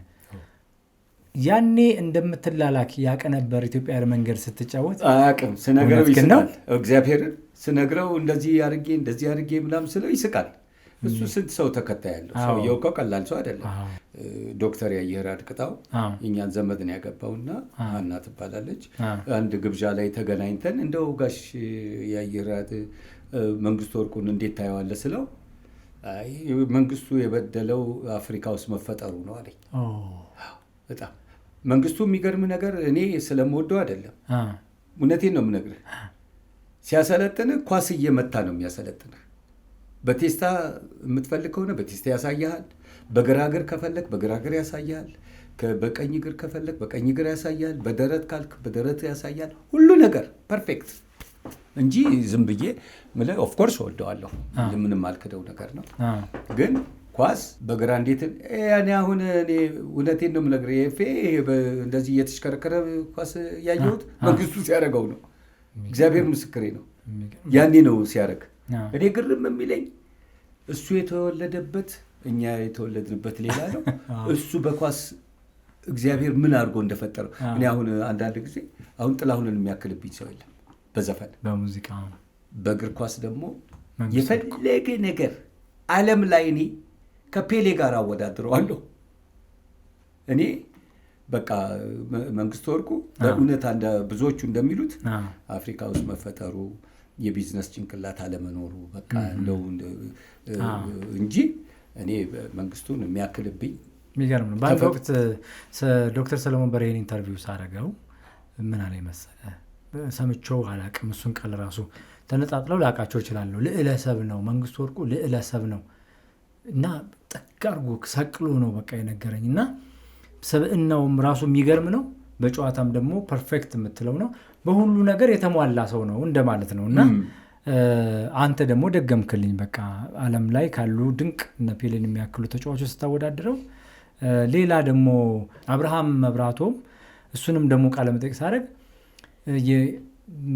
ያኔ እንደምትላላክ ያቀ ነበር ኢትዮጵያ አየር መንገድ ስትጫወት አያውቅም። ስነግረው ይስቃል። እግዚአብሔርን ስነግረው እንደዚህ አድርጌ ምናምን ስለው ይስቃል። እሱ ስንት ሰው ተከታይ ያለው ሰውየው እኮ ቀላል ሰው አይደለም። ዶክተር ያየህራድ ቅጣው እኛን ዘመድ ነው ያገባውና ሀና ትባላለች። አንድ ግብዣ ላይ ተገናኝተን እንደው ጋሽ ያየህራድ መንግስቱ ወርቁን እንዴት ታየዋለህ ስለው መንግስቱ የበደለው አፍሪካ ውስጥ መፈጠሩ ነው አለኝ። በጣም መንግስቱ የሚገርም ነገር እኔ ስለምወደው አይደለም፣ እውነቴን ነው የምነግርህ። ሲያሰለጥንህ ኳስ እየመታ ነው የሚያሰለጥንህ። በቴስታ የምትፈልግ ከሆነ በቴስታ ያሳያል። በግራ እግር ከፈለግ በግራ እግር ያሳያል። በቀኝ እግር ከፈለግ በቀኝ እግር ያሳያል። በደረት ካልክ በደረት ያሳያል። ሁሉ ነገር ፐርፌክት እንጂ ዝም ብዬ ኦፍኮርስ ወደዋለሁ፣ ምንም አልክደው ነገር ነው። ግን ኳስ በግራ እንዴት ያኔ አሁን እኔ እውነቴን ነው የምነግርህ እንደዚህ እየተሽከረከረ ኳስ ያየሁት መንግስቱ ሲያደርገው ነው። እግዚአብሔር ምስክሬ ነው። ያኔ ነው ሲያደርግ እኔ ግርም የሚለኝ እሱ የተወለደበት እኛ የተወለድንበት ሌላ ነው። እሱ በኳስ እግዚአብሔር ምን አድርጎ እንደፈጠረው እኔ አሁን አንዳንድ ጊዜ አሁን ጥላሁንን የሚያክልብኝ ሰው የለም በዘፈን በሙዚቃ። በእግር ኳስ ደግሞ የፈለገ ነገር ዓለም ላይ እኔ ከፔሌ ጋር አወዳድረዋለሁ። እኔ በቃ መንግስቱ ወርቁ በእውነት ብዙዎቹ እንደሚሉት አፍሪካ ውስጥ መፈጠሩ የቢዝነስ ጭንቅላት አለመኖሩ በቃ እንደው እንጂ እኔ መንግስቱን የሚያክልብኝ የሚገርም ነው። በአንድ ወቅት ዶክተር ሰለሞን በርሄን ኢንተርቪው ሳደርገው ምን አለኝ መሰለህ፣ ሰምቼው አላቅም። እሱን ቃል ራሱ ተነጣጥለው ላቃቸው እችላለሁ። ልዕለሰብ ነው መንግስቱ ወርቁ፣ ልዕለሰብ ነው እና ጠቅ አድርጎ ሰቅሎ ነው በቃ የነገረኝ። እና ሰብዕናውም ራሱ የሚገርም ነው። በጨዋታም ደግሞ ፐርፌክት የምትለው ነው። በሁሉ ነገር የተሟላ ሰው ነው እንደማለት ነው። እና አንተ ደግሞ ደገምክልኝ። በቃ ዓለም ላይ ካሉ ድንቅ እነ ፔሌን የሚያክሉ ተጫዋቾች ስታወዳድረው፣ ሌላ ደግሞ አብርሃም መብራቶም እሱንም ደግሞ ቃለ መጠይቅ ሳደርግ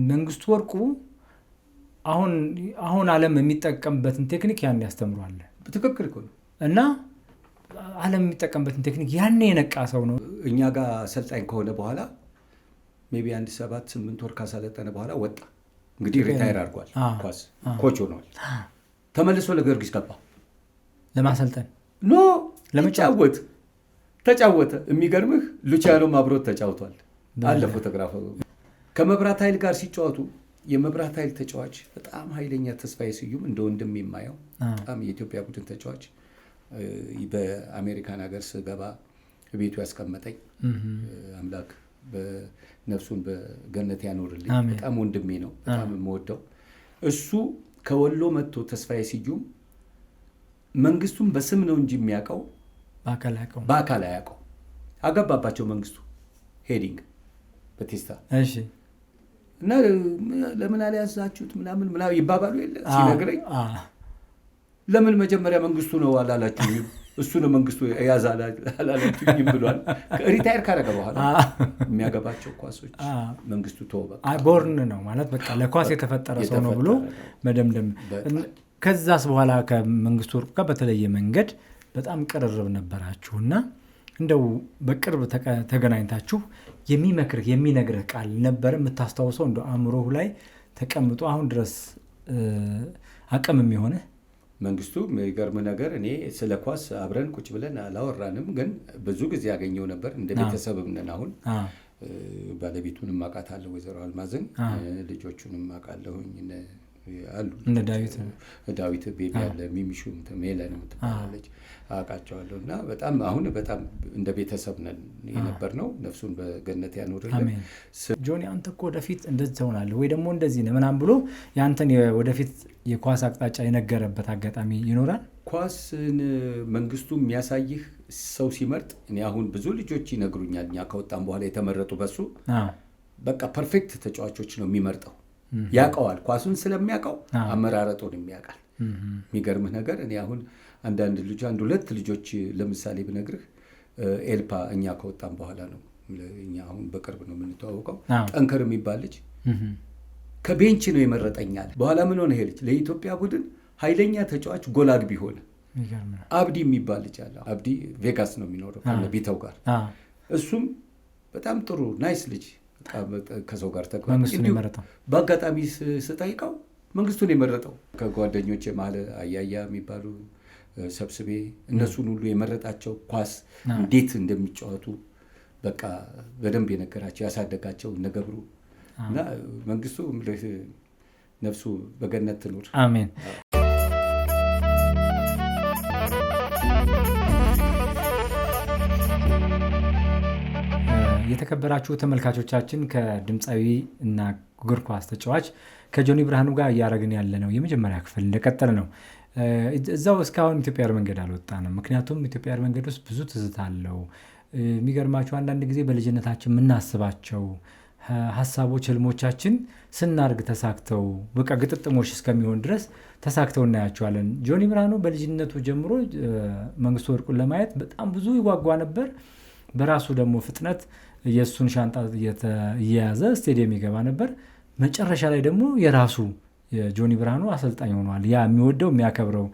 መንግስቱ ወርቁ አሁን ዓለም የሚጠቀምበትን ቴክኒክ ያን ያስተምሯል። ትክክል እኮ ነው። እና ዓለም የሚጠቀምበትን ቴክኒክ ያኔ የነቃ ሰው ነው። እኛ ጋር አሰልጣኝ ከሆነ በኋላ ሜቢ 1-7-8 ወር ካሰለጠነ በኋላ ወጣ። እንግዲህ ሪታይር አድርጓል። ኳስ ኮች ሆኗል። ተመልሶ ለጊዮርጊስ ገባ ለማሰልጠን ለመጫወት ተጫወተ። የሚገርምህ ሉቺያኖም አብሮት ተጫውቷል አለ ፎቶግራፍ። ከመብራት ኃይል ጋር ሲጫወቱ የመብራት ኃይል ተጫዋች በጣም ኃይለኛ ተስፋዬ ስዩም እንደ ወንድም የማየው በጣም የኢትዮጵያ ቡድን ተጫዋች በአሜሪካን ሀገር ስገባ ቤቱ ያስቀመጠኝ አምላክ በነፍሱን በገነት ያኖርልኝ። በጣም ወንድሜ ነው፣ በጣም የምወደው እሱ። ከወሎ መጥቶ ተስፋዬ ስዩም መንግስቱን በስም ነው እንጂ የሚያውቀው በአካል አያውቀው። አገባባቸው መንግስቱ ሄዲንግ በቴስታ እና ለምን አልያዛችሁት ምናምን ይባባሉ የለ ሲነግረኝ፣ ለምን መጀመሪያ መንግስቱ ነው አላላችሁኝም? እሱ ነው መንግስቱ ያዝ አላላችሁኝም ብሏል። ሪታየር ካረገ በኋላ የሚያገባቸው ኳሶች መንግስቱ ተወበ ቦርን ነው ማለት በቃ ለኳስ የተፈጠረ ሰው ነው ብሎ መደምደም። ከዛስ በኋላ ከመንግስቱ ወርቁ ጋር በተለየ መንገድ በጣም ቅርርብ ነበራችሁና እንደው በቅርብ ተገናኝታችሁ የሚመክርህ የሚነግርህ ቃል ነበር የምታስታውሰው? እንደው አእምሮህ ላይ ተቀምጦ አሁን ድረስ አቅም የሚሆንህ? መንግስቱ የሚገርም ነገር እኔ ስለ ኳስ አብረን ቁጭ ብለን አላወራንም፣ ግን ብዙ ጊዜ ያገኘው ነበር። እንደ ቤተሰብም ነን። አሁን ባለቤቱንም አውቃታለሁ ወይዘሮ አልማዝን፣ ልጆቹንም አውቃለሁኝ አሉ እነ ዳዊት ቤቢ ያለ ሚሚሹም ሜለን የምትባላለች አውቃቸዋለሁ። እና በጣም አሁን በጣም እንደ ቤተሰብ ነን የነበር ነው። ነፍሱን በገነት ያኖርልን። ጆኒ አንተ እኮ ወደፊት እንደዚህ ትሆናለህ ወይ ደግሞ እንደዚህ ነህ ምናምን ብሎ ያንተን ወደፊት የኳስ አቅጣጫ የነገረበት አጋጣሚ ይኖራል? ኳስን መንግስቱ የሚያሳይህ ሰው ሲመርጥ እኔ አሁን ብዙ ልጆች ይነግሩኛል፣ እኛ ከወጣም በኋላ የተመረጡ በሱ በቃ ፐርፌክት ተጫዋቾች ነው የሚመርጠው። ያውቀዋል፣ ኳሱን ስለሚያውቀው አመራረጡን የሚያውቃል። የሚገርምህ ነገር እኔ አሁን አንዳንድ ልጅ 1-2 ልጆች ለምሳሌ ብነግርህ ኤልፓ እኛ ከወጣም በኋላ ነው፣ እኛ አሁን በቅርብ ነው የምንተዋወቀው። ጠንከር የሚባል ልጅ ከቤንች ነው የመረጠኛል። በኋላ ምን ሆነ ይሄ ልጅ ለኢትዮጵያ ቡድን ኃይለኛ ተጫዋች ጎል አግቢ ሆነ። አብዲ የሚባል ልጅ አለ። አብዲ ቬጋስ ነው የሚኖረው ከቢተው ጋር እሱም በጣም ጥሩ ናይስ ልጅ ከሰው ጋር መንግስቱን የመረጠው በአጋጣሚ ስጠይቀው መንግስቱን የመረጠው ከጓደኞች መሀል አያያ የሚባሉ ሰብስቤ እነሱን ሁሉ የመረጣቸው ኳስ እንዴት እንደሚጫወቱ በቃ በደንብ የነገራቸው ያሳደጋቸው እነገብሩ እና መንግስቱ ነፍሱ በገነት ትኑር። አሜን። የተከበራችሁ ተመልካቾቻችን ከድምፃዊ እና እግር ኳስ ተጫዋች ከጆኒ ብርሃኑ ጋር እያደረግን ያለ ነው የመጀመሪያ ክፍል እንደቀጠለ ነው። እዛው እስካሁን ኢትዮጵያ አየር መንገድ አልወጣንም። ምክንያቱም ኢትዮጵያ አየር መንገድ ውስጥ ብዙ ትዝታ አለው። የሚገርማችሁ አንዳንድ ጊዜ በልጅነታችን የምናስባቸው ሀሳቦች፣ ህልሞቻችን ስናርግ ተሳክተው በቃ ግጥጥሞች እስከሚሆን ድረስ ተሳክተው እናያቸዋለን። ጆኒ ብርሃኑ በልጅነቱ ጀምሮ መንግስቱ ወርቁን ለማየት በጣም ብዙ ይጓጓ ነበር። በራሱ ደግሞ ፍጥነት የእሱን ሻንጣ እየያዘ ስቴዲየም ይገባ ነበር። መጨረሻ ላይ ደግሞ የራሱ የጆኒ ብርሃኑ አሰልጣኝ ሆኗል። ያ የሚወደው የሚያከብረው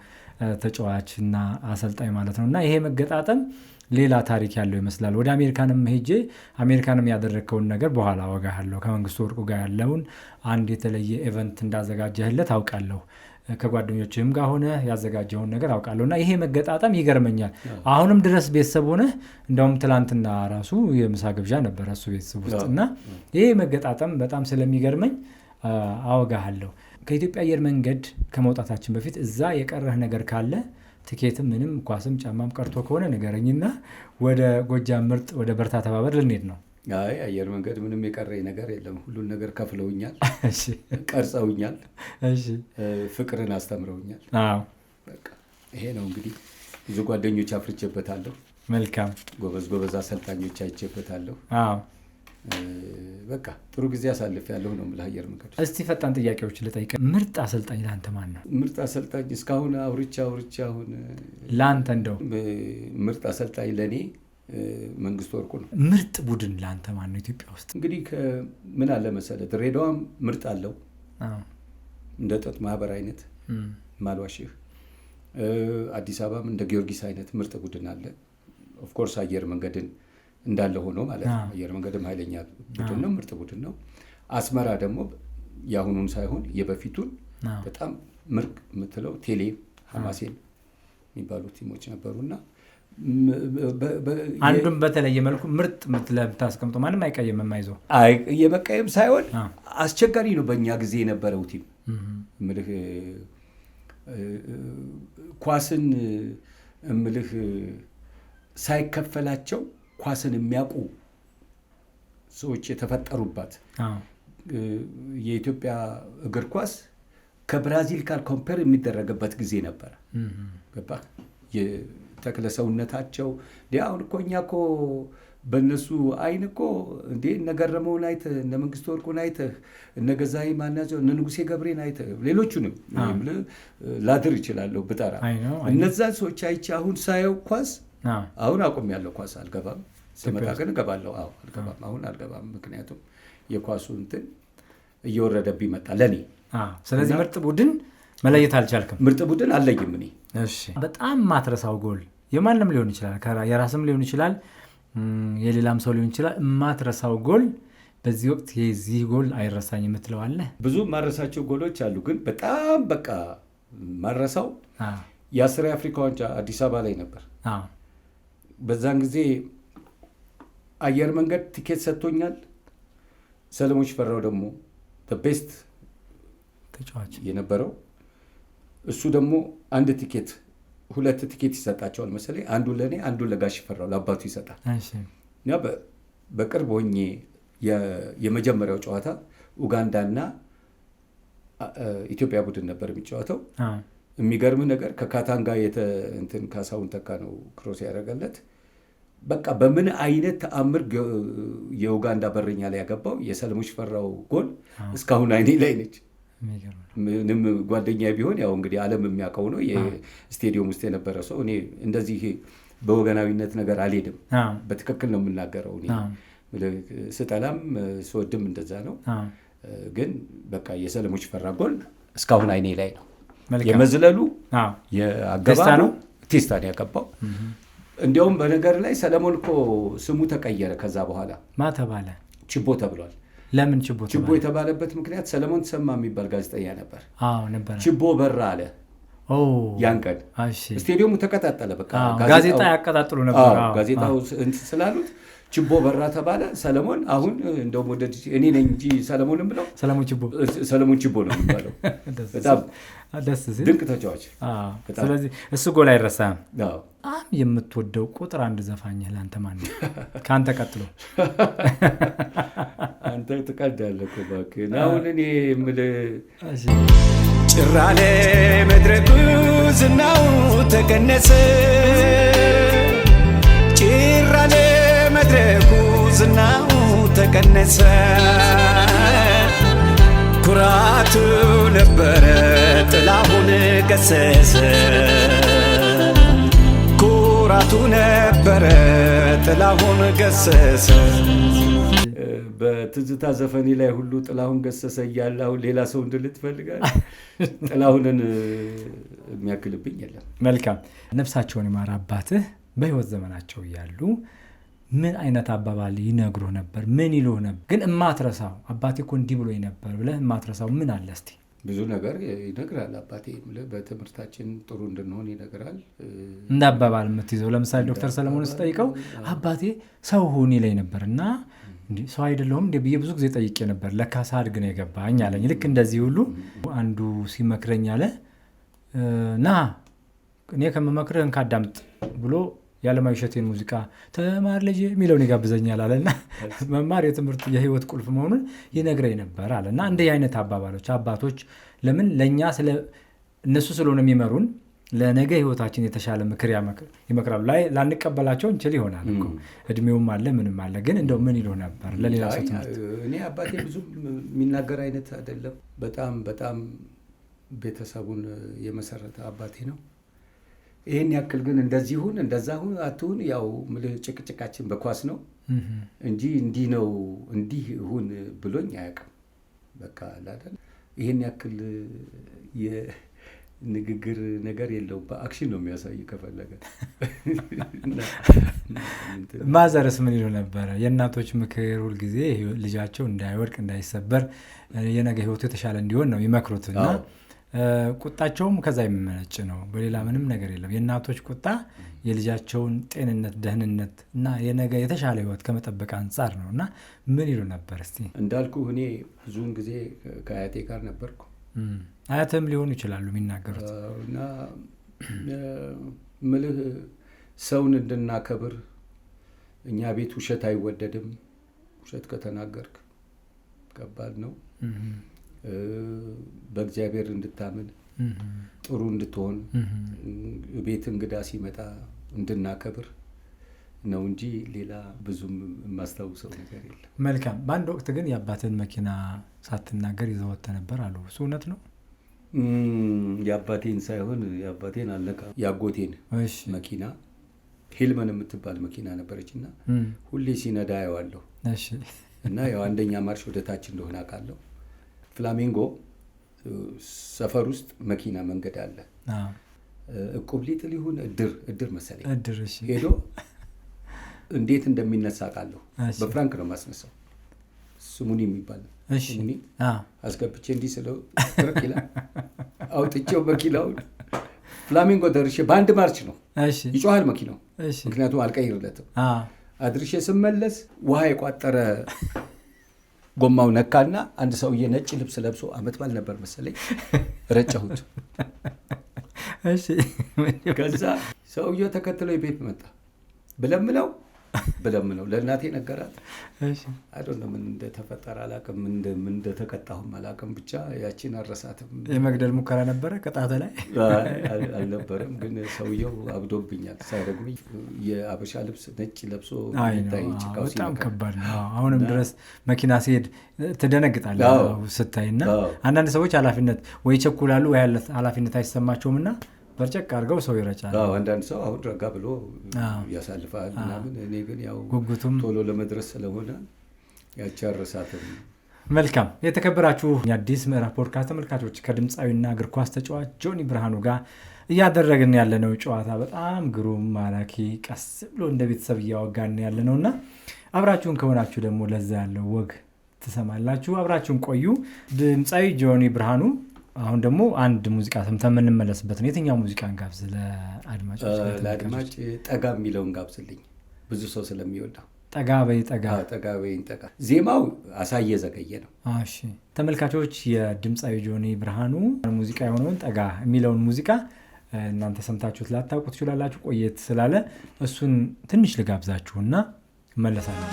ተጫዋችና አሰልጣኝ ማለት ነው። እና ይሄ መገጣጠም ሌላ ታሪክ ያለው ይመስላል። ወደ አሜሪካንም ሄጄ አሜሪካንም ያደረግከውን ነገር በኋላ አወጋሃለሁ። ከመንግስቱ ወርቁ ጋር ያለውን አንድ የተለየ ኢቨንት እንዳዘጋጀህለት አውቃለሁ። ከጓደኞችህም ጋር ሆነ ያዘጋጀውን ነገር አውቃለሁ። እና ይሄ መገጣጠም ይገርመኛል። አሁንም ድረስ ቤተሰብ ሆነ እንደውም ትላንትና ራሱ የምሳ ግብዣ ነበረ እሱ ቤተሰብ ውስጥ እና ይሄ መገጣጠም በጣም ስለሚገርመኝ አወጋሃለሁ። ከኢትዮጵያ አየር መንገድ ከመውጣታችን በፊት እዛ የቀረህ ነገር ካለ ትኬትም ምንም ኳስም ጫማም ቀርቶ ከሆነ ንገረኝና ወደ ጎጃም ምርጥ ወደ በርታ ተባበር ልንሄድ ነው። አይ አየር መንገድ ምንም የቀረኝ ነገር የለም። ሁሉን ነገር ከፍለውኛል፣ ቀርጸውኛል፣ ፍቅርን አስተምረውኛል። በቃ ይሄ ነው እንግዲህ። ብዙ ጓደኞች አፍርቼበታለሁ። መልካም ጎበዝ አሰልጣኞች አይቼበታለሁ። በቃ ጥሩ ጊዜ አሳልፌያለሁ ነው የምልህ አየር መንገድ። እስቲ ፈጣን ጥያቄዎች ልጠይቅ። ምርጥ አሰልጣኝ ለአንተ ማን ነው? ምርጥ አሰልጣኝ እስካሁን አውርቼ አሁን ለአንተ እንደው ምርጥ አሰልጣኝ ለእኔ መንግስቱ ወርቁ ነው። ምርጥ ቡድን ለአንተ ማን ነው ኢትዮጵያ ውስጥ? እንግዲህ ምን አለ መሰለህ ድሬዳዋም ምርጥ አለው እንደ ጦት ማህበር አይነት ማልዋሽህ። አዲስ አበባም እንደ ጊዮርጊስ አይነት ምርጥ ቡድን አለ። ኦፍኮርስ አየር መንገድን እንዳለ ሆኖ ማለት ነው። አየር መንገድም ኃይለኛ ቡድን ነው፣ ምርጥ ቡድን ነው። አስመራ ደግሞ የአሁኑን ሳይሆን የበፊቱን በጣም ምርጥ የምትለው ቴሌ፣ ሐማሴን የሚባሉ ቲሞች ነበሩና አንዱም በተለየ መልኩ ምርጥ የምታስቀምጦ ማንም አይቀየም። የማይዘው የመቀየም ሳይሆን አስቸጋሪ ነው። በእኛ ጊዜ የነበረው ቲም እምልህ ኳስን እምልህ ሳይከፈላቸው ኳስን የሚያውቁ ሰዎች የተፈጠሩባት የኢትዮጵያ እግር ኳስ ከብራዚል ጋር ኮምፔር የሚደረግበት ጊዜ ነበረ። ገባ የተክለ ሰውነታቸው አሁን እኮ እኛ እኮ በእነሱ አይን እኮ እንዴ እነገረመውን አይተህ እነ መንግስቱ ወርቁን አይተህ እነ ገዛኢ ማናቸው እነ ንጉሴ ገብሬን አይተህ ሌሎቹንም ላድር ይችላለሁ ብጠራ እነዛን ሰዎች አይቼ አሁን ሳየው ኳስ አሁን አቁሜያለሁ። ኳስ አልገባም። ስመጣ ግን እገባለሁ። አልገባም፣ አሁን አልገባም። ምክንያቱም የኳሱ እንትን እየወረደብኝ መጣ ለኔ። ስለዚህ ምርጥ ቡድን መለየት አልቻልክም። ምርጥ ቡድን አለይም እኔ። በጣም ማትረሳው ጎል የማንም ሊሆን ይችላል፣ የራስም ሊሆን ይችላል፣ የሌላም ሰው ሊሆን ይችላል። ማትረሳው ጎል በዚህ ወቅት የዚህ ጎል አይረሳኝ የምትለው አለ? ብዙ ማረሳቸው ጎሎች አሉ፣ ግን በጣም በቃ ማረሳው የ10 የአፍሪካ ዋንጫ አዲስ አበባ ላይ ነበር። በዛን ጊዜ አየር መንገድ ቲኬት ሰጥቶኛል። ሰለሞን ሽፈራው ደግሞ ቤስት ተጫዋች የነበረው እሱ ደግሞ አንድ ቲኬት 2 ቲኬት ይሰጣቸዋል መሰለኝ። አንዱ ለእኔ አንዱ ለጋሽ ሽፈራው ለአባቱ ይሰጣል። እና በቅርብ ሆኜ የመጀመሪያው ጨዋታ ኡጋንዳና ኢትዮጵያ ቡድን ነበር የሚጫወተው። የሚገርም ነገር ከካታንጋ እንትን ካሳውን ተካ ነው ክሮስ ያደረገለት። በቃ በምን አይነት ተአምር የኡጋንዳ በረኛ ላይ ያገባው የሰለሞን ሽፈራው ጎል እስካሁን አይኔ ላይ ነች። ምንም ጓደኛ ቢሆን ያው እንግዲህ ዓለም የሚያውቀው ነው። የስቴዲየም ውስጥ የነበረ ሰው እኔ እንደዚህ በወገናዊነት ነገር አልሄድም። በትክክል ነው የምናገረው። እኔ ስጠላም ስወድም እንደዛ ነው። ግን በቃ የሰለሞን ሽፈራ ጎል እስካሁን አይኔ ላይ ነው። የመዝለሉ የአገባቡ ቴስታን ያገባው እንዲያውም በነገር ላይ ሰለሞን እኮ ስሙ ተቀየረ። ከዛ በኋላ ማ ተባለ? ችቦ ተብሏል። ለምን ችቦ ተባለ? ችቦ የተባለበት ምክንያት ሰለሞን ተሰማ የሚባል ጋዜጠኛ ነበር። ነበር። ችቦ በራ አለ። ያን ቀን ስቴዲየሙ ተቀጣጠለ። በቃ ጋዜጣ ያቀጣጥሉ ነበር። ጋዜጣው ስላሉት ችቦ በራ ተባለ። ሰለሞን አሁን እንደውም ወደ እኔ ነኝ እንጂ ሰለሞንም ብለው ሰለሞን ችቦ ነው የሚባለው። በጣም ደስ ሲል ድንቅ ተጫዋች። ስለዚህ እሱ ጎል አይረሳም። በጣም የምትወደው ቁጥር 1 ዘፋኝህ ለአንተ ማን ነው? ከአንተ ቀጥሎ አንተ ትቀዳለህ እኮ እባክህ። አሁን እኔ የምልህ ጭራለ መድረኩ ዝናው ተቀነሰ፣ ጭራለ መድረኩ ዝናው ተቀነሰ፣ ኩራቱ ነበረ ጥላሁን ገሰሰ፣ ኩራቱ ነበረ ጥላሁን ገሰሰ። በትዝታ ዘፈኔ ላይ ሁሉ ጥላሁን ገሰሰ እያለ አሁን ሌላ ሰው እንድልህ ትፈልጋለህ? ጥላሁንን የሚያክልብኝ የለም። መልካም። ነፍሳቸውን ይማር አባትህ በህይወት ዘመናቸው እያሉ ምን አይነት አባባል ይነግሩህ ነበር? ምን ይሉህ ነበር? ግን እማትረሳው አባቴ እኮ እንዲህ ብሎኝ ነበር ብለህ እማትረሳው ምን አለ እስቲ? ብዙ ነገር ይነግራል አባቴ። በትምህርታችን ጥሩ እንድንሆን ይነግራል። እንደ አባባል የምትይዘው ለምሳሌ ዶክተር ሰለሞን ስጠይቀው አባቴ ሰው ሁን ይለኝ ነበር እና ሰው አይደለሁም እንደ ብዬ ብዙ ጊዜ ጠይቄ ነበር። ለካ ሳድግ ነው የገባኝ አለኝ። ልክ እንደዚህ ሁሉ አንዱ ሲመክረኝ አለ ና እኔ ከመመክርህ እንካዳምጥ ብሎ የዓለማዊ እሸቴን ሙዚቃ ተማር ልጅ የሚለውን ይጋብዘኛል አለና መማር የትምህርት የህይወት ቁልፍ መሆኑን ይነግረኝ ነበር አለና እንዲህ አይነት አባባሎች አባቶች ለምን ለእኛ እነሱ ስለሆነ የሚመሩን ለነገ ህይወታችን የተሻለ ምክር ይመክራሉ። ላንቀበላቸው እንችል ይሆናል እኮ እድሜውም አለ ምንም አለ። ግን እንደው ምን ይሉ ነበር ለሌላ ሰው ትምህርት? እኔ አባቴ ብዙ የሚናገር አይነት አይደለም። በጣም በጣም ቤተሰቡን የመሰረተ አባቴ ነው። ይህን ያክል ግን እንደዚህ ሁን እንደዛ ሁን አትሁን ያው ጭቅጭቃችን በኳስ ነው እንጂ እንዲህ ነው እንዲህ ሁን ብሎኝ አያውቅም። በቃ አይደል ይህን ያክል ንግግር ነገር የለውም። በአክሽን ነው የሚያሳይ ከፈለገ። ማዘርስ ምን ይሉ ነበረ? የእናቶች ምክር ሁልጊዜ ልጃቸው እንዳይወድቅ እንዳይሰበር የነገ ህይወቱ የተሻለ እንዲሆን ነው ይመክሩት እና ቁጣቸውም ከዛ የሚመነጭ ነው። በሌላ ምንም ነገር የለም። የእናቶች ቁጣ የልጃቸውን ጤንነት፣ ደህንነት እና የነገ የተሻለ ህይወት ከመጠበቅ አንጻር ነው እና ምን ይሉ ነበር እስቲ? እንዳልኩ እኔ ብዙውን ጊዜ ከአያቴ ጋር ነበርኩ። አያትም ሊሆኑ ይችላሉ የሚናገሩት እና ምልህ ሰውን እንድናከብር እኛ ቤት ውሸት አይወደድም። ውሸት ከተናገርክ ከባድ ነው። በእግዚአብሔር እንድታምን ጥሩ እንድትሆን ቤት እንግዳ ሲመጣ እንድናከብር ነው እንጂ ሌላ ብዙም የማስታውሰው ነገር የለም። መልካም። በአንድ ወቅት ግን የአባትን መኪና ሳትናገር ይዘወተ ነበር አሉ። እሱ እውነት ነው? የአባቴን ሳይሆን የአባቴን አለቃ የአጎቴን መኪና ሂልመን የምትባል መኪና ነበረች እና ሁሌ ሲነዳ አየዋለሁ እና ያው አንደኛ ማርሽ ወደ ታች እንደሆነ አውቃለሁ። ፍላሚንጎ ሰፈር ውስጥ መኪና መንገድ አለ። እቁብ ሊጥል ይሁን እድር መሰለኝ ሄዶ እንዴት እንደሚነሳ አውቃለሁ። በፍራንክ ነው ማስነሳው። ስሙኒ የሚባል ስሙኒ አስገብቼ እንዲህ ስለው ትርክ ይላል። አውጥቼው መኪናውን ፍላሚንጎ ደርሼ በአንድ ማርች ነው ይጮሃል መኪናው፣ ምክንያቱም አልቀይርለትም። አድርሼ ስመለስ ውሃ የቋጠረ ጎማው ነካና አንድ ሰውዬ ነጭ ልብስ ለብሶ አመት ባል ነበር መሰለኝ ረጨሁት። ከዛ ሰውዬው ተከትለው ቤት መጣ። ብለምለው ለእናቴ ነገራት። አይዶን ምን እንደተፈጠረ አላውቅም፣ ምን እንደተቀጣሁም አላውቅም። ብቻ ያቺን አረሳትም። የመግደል ሙከራ ነበረ ቅጣት ላይ አልነበረም፣ ግን ሰውየው አብዶብኛል። ሳይረግምኝ የአበሻ ልብስ ነጭ ለብሶ ይታይ ጭቃው ሲነካ በጣም ከባድ ነው። አሁንም ድረስ መኪና ሲሄድ ትደነግጣለህ ስታይና አንዳንድ ሰዎች ኃላፊነት ወይ ይቸኩላሉ ወይ ኃላፊነት አይሰማቸውም እና በርጨቅ አድርገው ሰው ይረጫል። አንዳንድ ሰው አሁን ረጋ ብሎ ያሳልፋል ምናምን። እኔ ግን ያው ጉጉቱም ቶሎ ለመድረስ ስለሆነ ያቺ አረሳትም። መልካም። የተከበራችሁ የአዲስ ምዕራፍ ፖድካስት ተመልካቾች ከድምፃዊና እግር ኳስ ተጫዋች ጆኒ ብርሃኑ ጋር እያደረግን ያለነው ጨዋታ በጣም ግሩም ማራኪ ቀስ ብሎ እንደ ቤተሰብ እያወጋን ያለነውና አብራችሁን ከሆናችሁ ደግሞ ለዛ ያለው ወግ ትሰማላችሁ። አብራችሁን ቆዩ። ድምፃዊ ጆኒ ብርሃኑ አሁን ደግሞ አንድ ሙዚቃ ሰምተን የምንመለስበት ነው። የትኛው ሙዚቃ እንጋብዝ? ለአድማጭ ጠጋ የሚለውን ጋብዝልኝ፣ ብዙ ሰው ስለሚወዳው። ጠጋ በይ ጠጋ ጠጋ። ዜማው አሳየ ዘገየ ነው። እሺ ተመልካቾች፣ የድምፃዊ ጆኒ ብርሃኑ ሙዚቃ የሆነውን ጠጋ የሚለውን ሙዚቃ እናንተ ሰምታችሁት ላታውቁ ትችላላችሁ፣ ቆየት ስላለ እሱን ትንሽ ልጋብዛችሁና መለሳለሁ።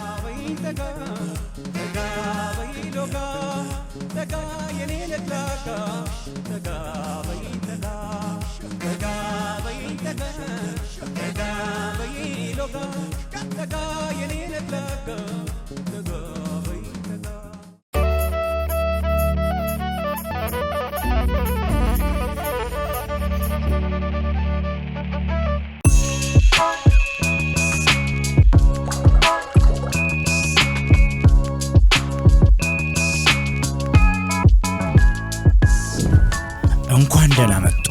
እንኳን ደህና መጡ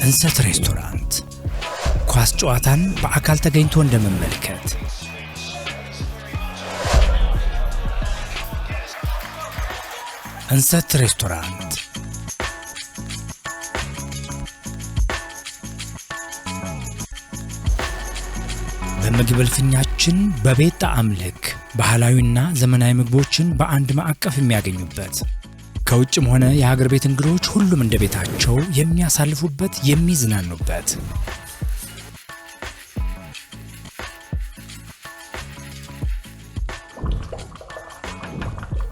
እንሰት ሬስቶራንት። ኳስ ጨዋታን በአካል ተገኝቶ እንደመመልከት፣ እንሰት ሬስቶራንት በምግብ እልፍኛችን በቤት ጣዕም ልክ ባህላዊና ዘመናዊ ምግቦችን በአንድ ማዕቀፍ የሚያገኙበት፣ ከውጭም ሆነ የሀገር ቤት እንግዶች ሁሉም እንደ ቤታቸው የሚያሳልፉበት የሚዝናኑበት፣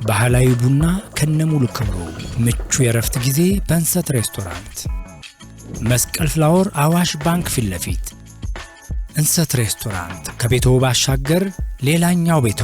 ባህላዊ ቡና ከነሙሉ ክብሩ፣ ምቹ የረፍት ጊዜ በእንሰት ሬስቶራንት፣ መስቀል ፍላወር አዋሽ ባንክ ፊት ለፊት። እንሰት ሬስቶራንት ከቤቶ ባሻገር ሌላኛው ቤቶ።